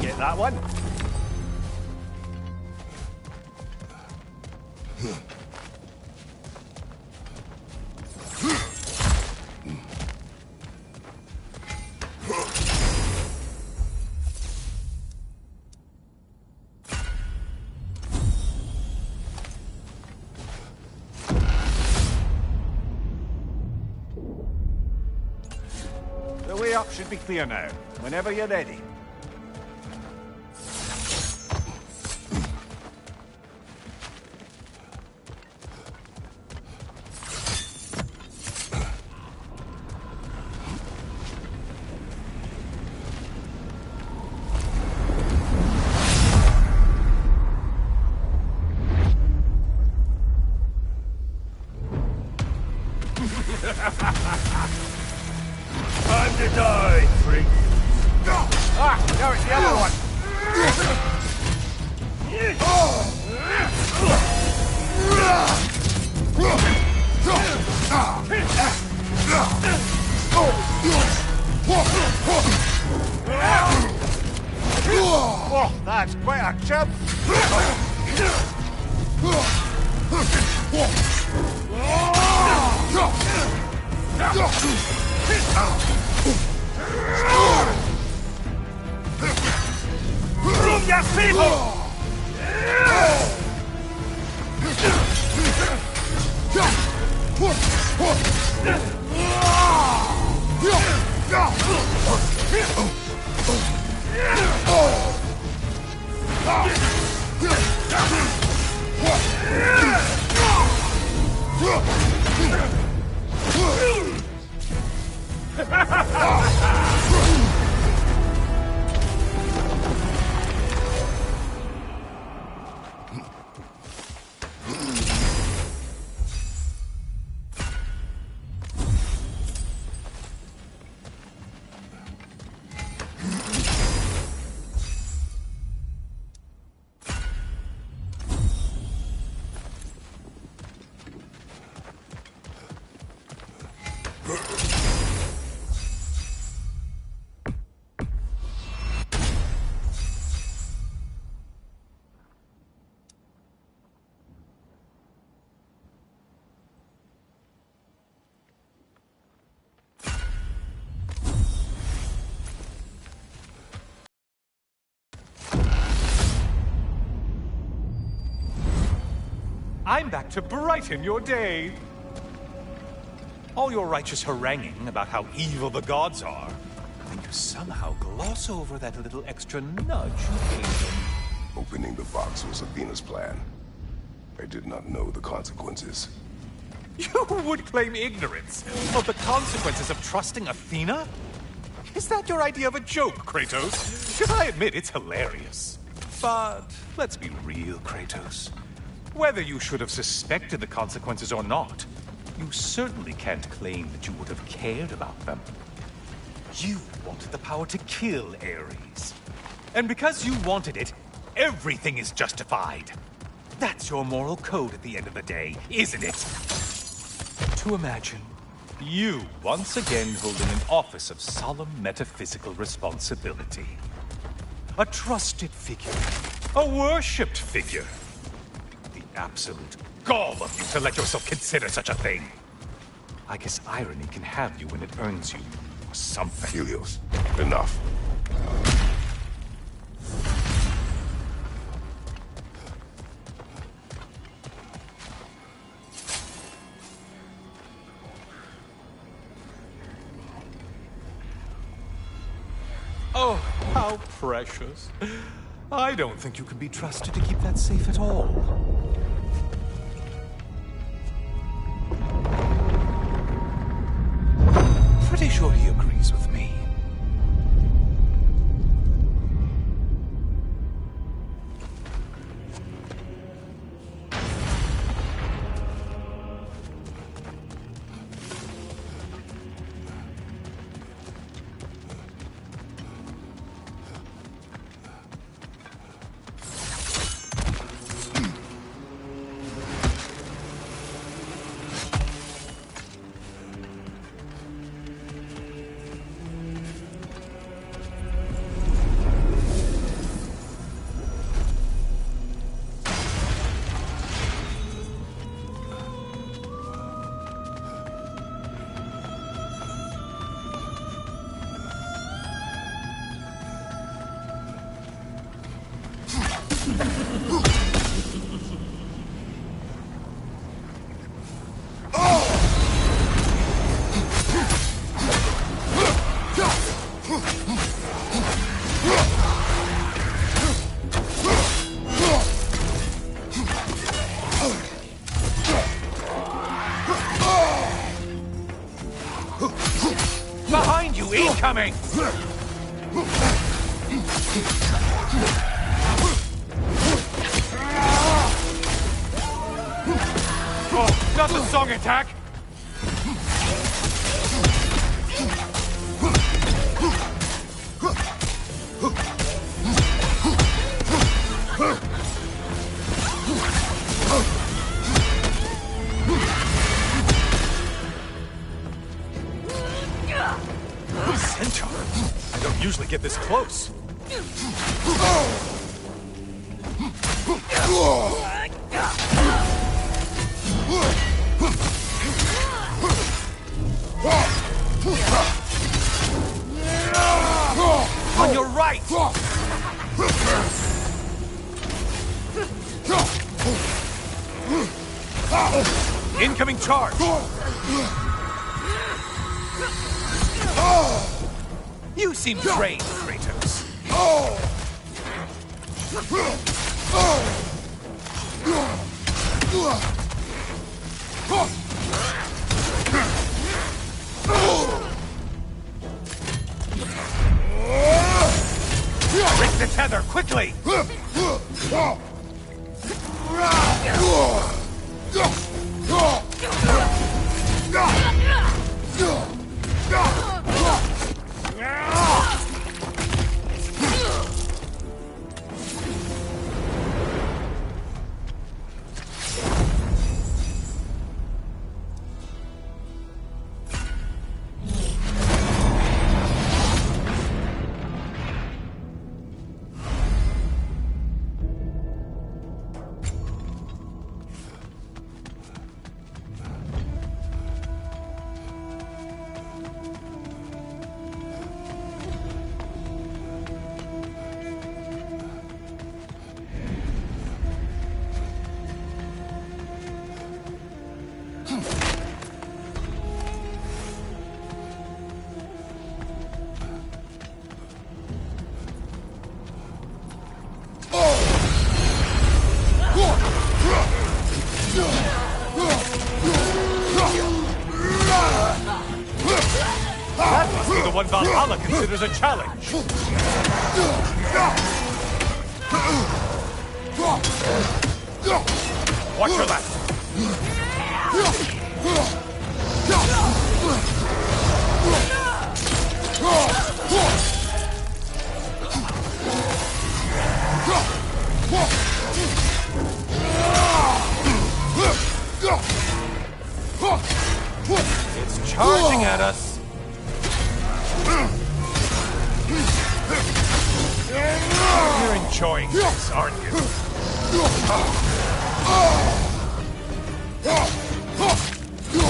get that one. The way up should be clear now. Whenever you're ready. Time to die, freak. Ah, no, it's the other one. Oh, that's quite a jump. Move your people! I'm back to brighten your day. All your righteous haranguing about how evil the gods are, and you somehow gloss over that little extra nudge you gave them. Opening the box was Athena's plan. I did not know the consequences. You would claim ignorance of the consequences of trusting Athena? Is that your idea of a joke, Kratos? Because I admit it's hilarious. But let's be real, Kratos. Whether you should have suspected the consequences or not, you certainly can't claim that you would have cared about them. You wanted the power to kill Ares. And because you wanted it, everything is justified. That's your moral code at the end of the day, isn't it? To imagine you once again holding an office of solemn metaphysical responsibility. A trusted figure. A worshipped figure. The absolute gall of you to let yourself consider such a thing. I guess irony can have you when it earns you something. Helios, enough. Oh, how precious. I don't think you can be trusted to keep that safe at all. Pretty sure he agrees with me. incoming! Oh, not the song attack! Centaur? I don't usually get this close. On your right! Incoming charge! You seem trained, Kratos. Break the tether, quickly! That must be the one Valhalla considers a challenge. Watch your left. It's charging at us. You're enjoying this, aren't you? You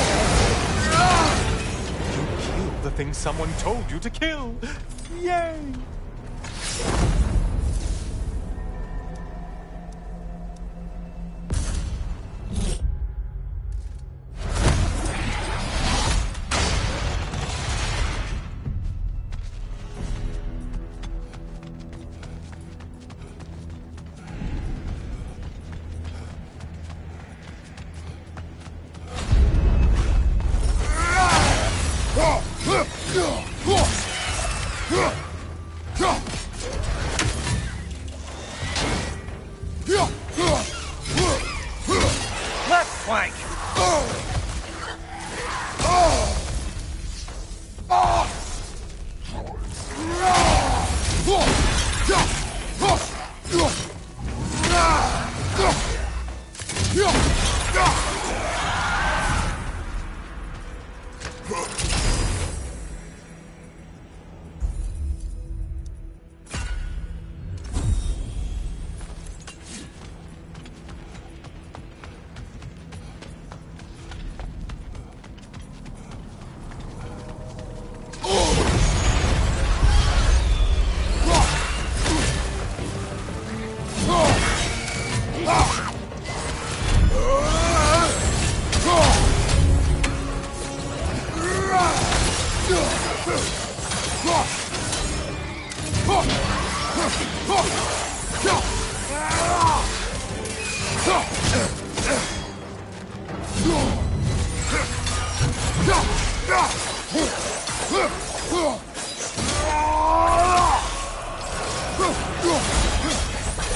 killed the thing someone told you to kill. Yay! Left flank!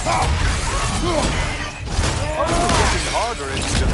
Getting harder instead of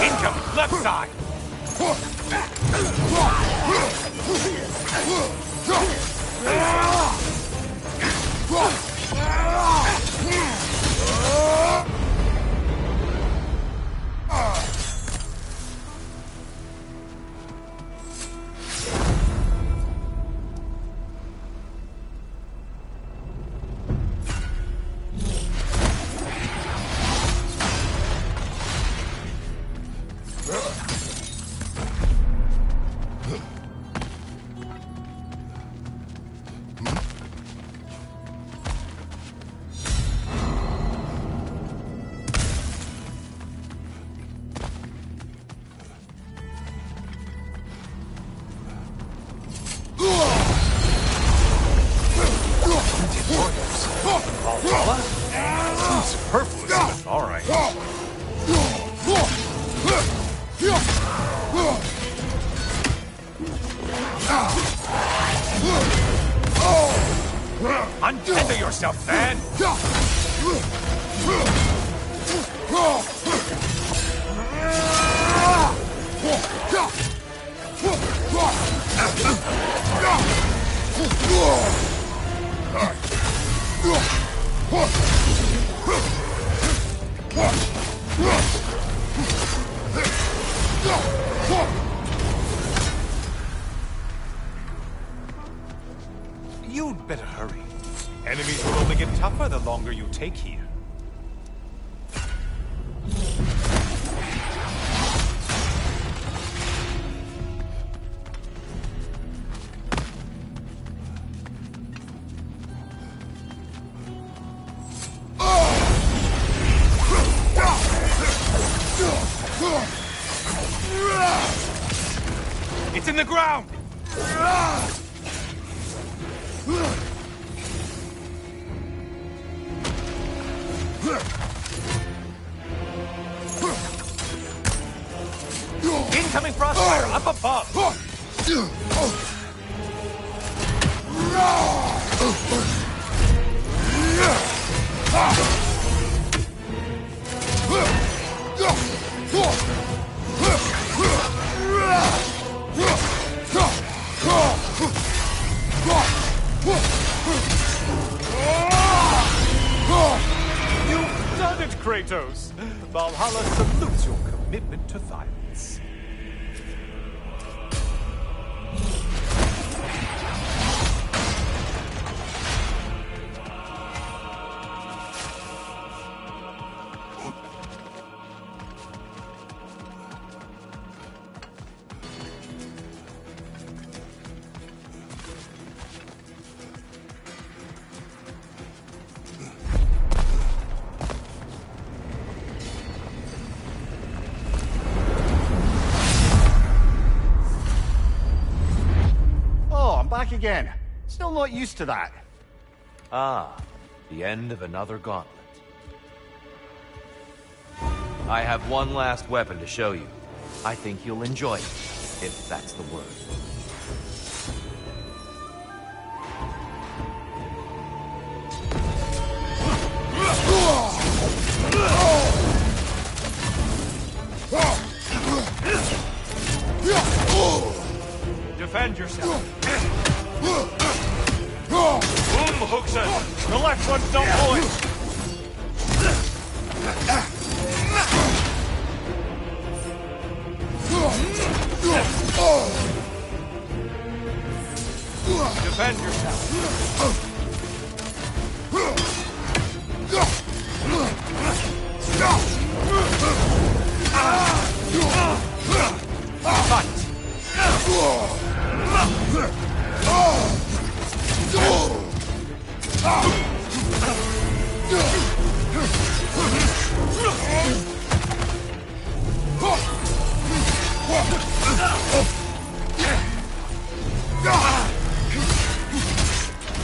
income left side. Valhalla? Superfluous. All right. Untender yourself, man! You'd better hurry. Enemies will only get tougher the longer you take here. It's in the ground! Incoming crossfire up above! You've done it, Kratos! Valhalla salutes your commitment to violence. Back again. Still not used to that. Ah, the end of another gauntlet. I have one last weapon to show you. I think you'll enjoy it, if that's the word. Defend yourself. Boom, Hookson! The left one's not pulling! Defend yourself.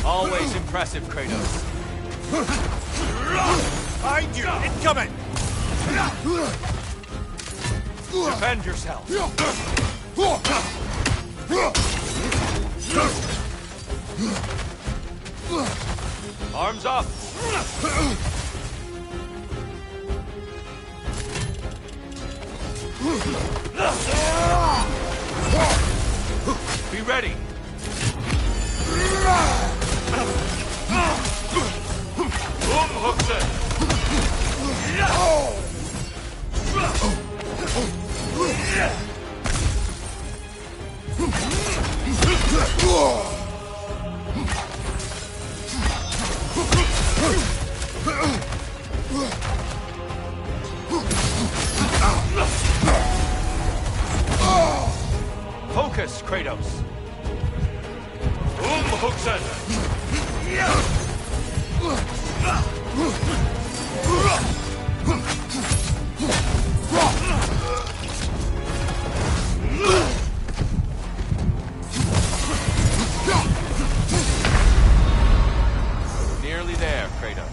Always impressive, Kratos. Behind you! Incoming! Defend yourself. Arms up. Be ready. Umhuxen. Focus, Kratos. Umhuxen. Nearly there, Kratos.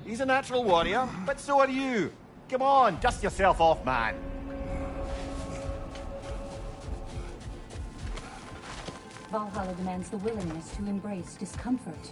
He's a natural warrior, but so are you. Come on, dust yourself off, man. Valhalla demands the willingness to embrace discomfort.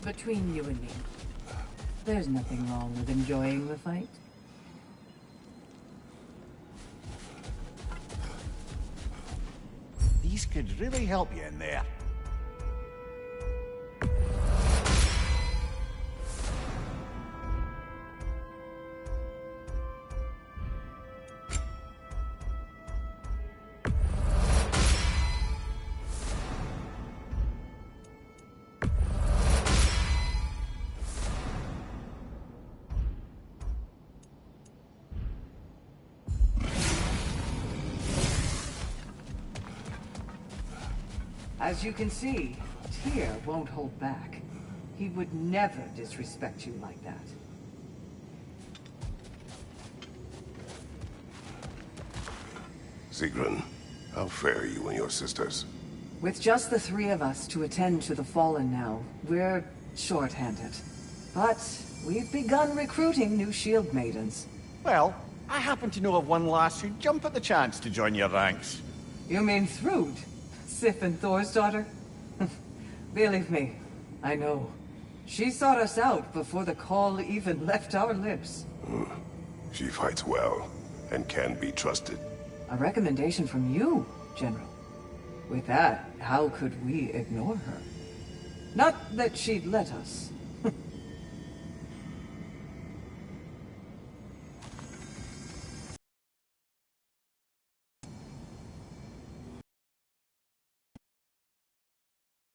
Between you and me, there's nothing wrong with enjoying the fight. These could really help you in there. As you can see, Tyr won't hold back. He would never disrespect you like that. Sigrun, how fare you and your sisters? With just the three of us to attend to the fallen now, we're short-handed. But we've begun recruiting new shield maidens. Well, I happen to know of one lass who'd jump at the chance to join your ranks. You mean Thrud? Sif and Thor's daughter? Believe me, I know. She sought us out before the call even left our lips. She fights well, and can be trusted. A recommendation from you, General. With that, how could we ignore her? Not that she'd let us,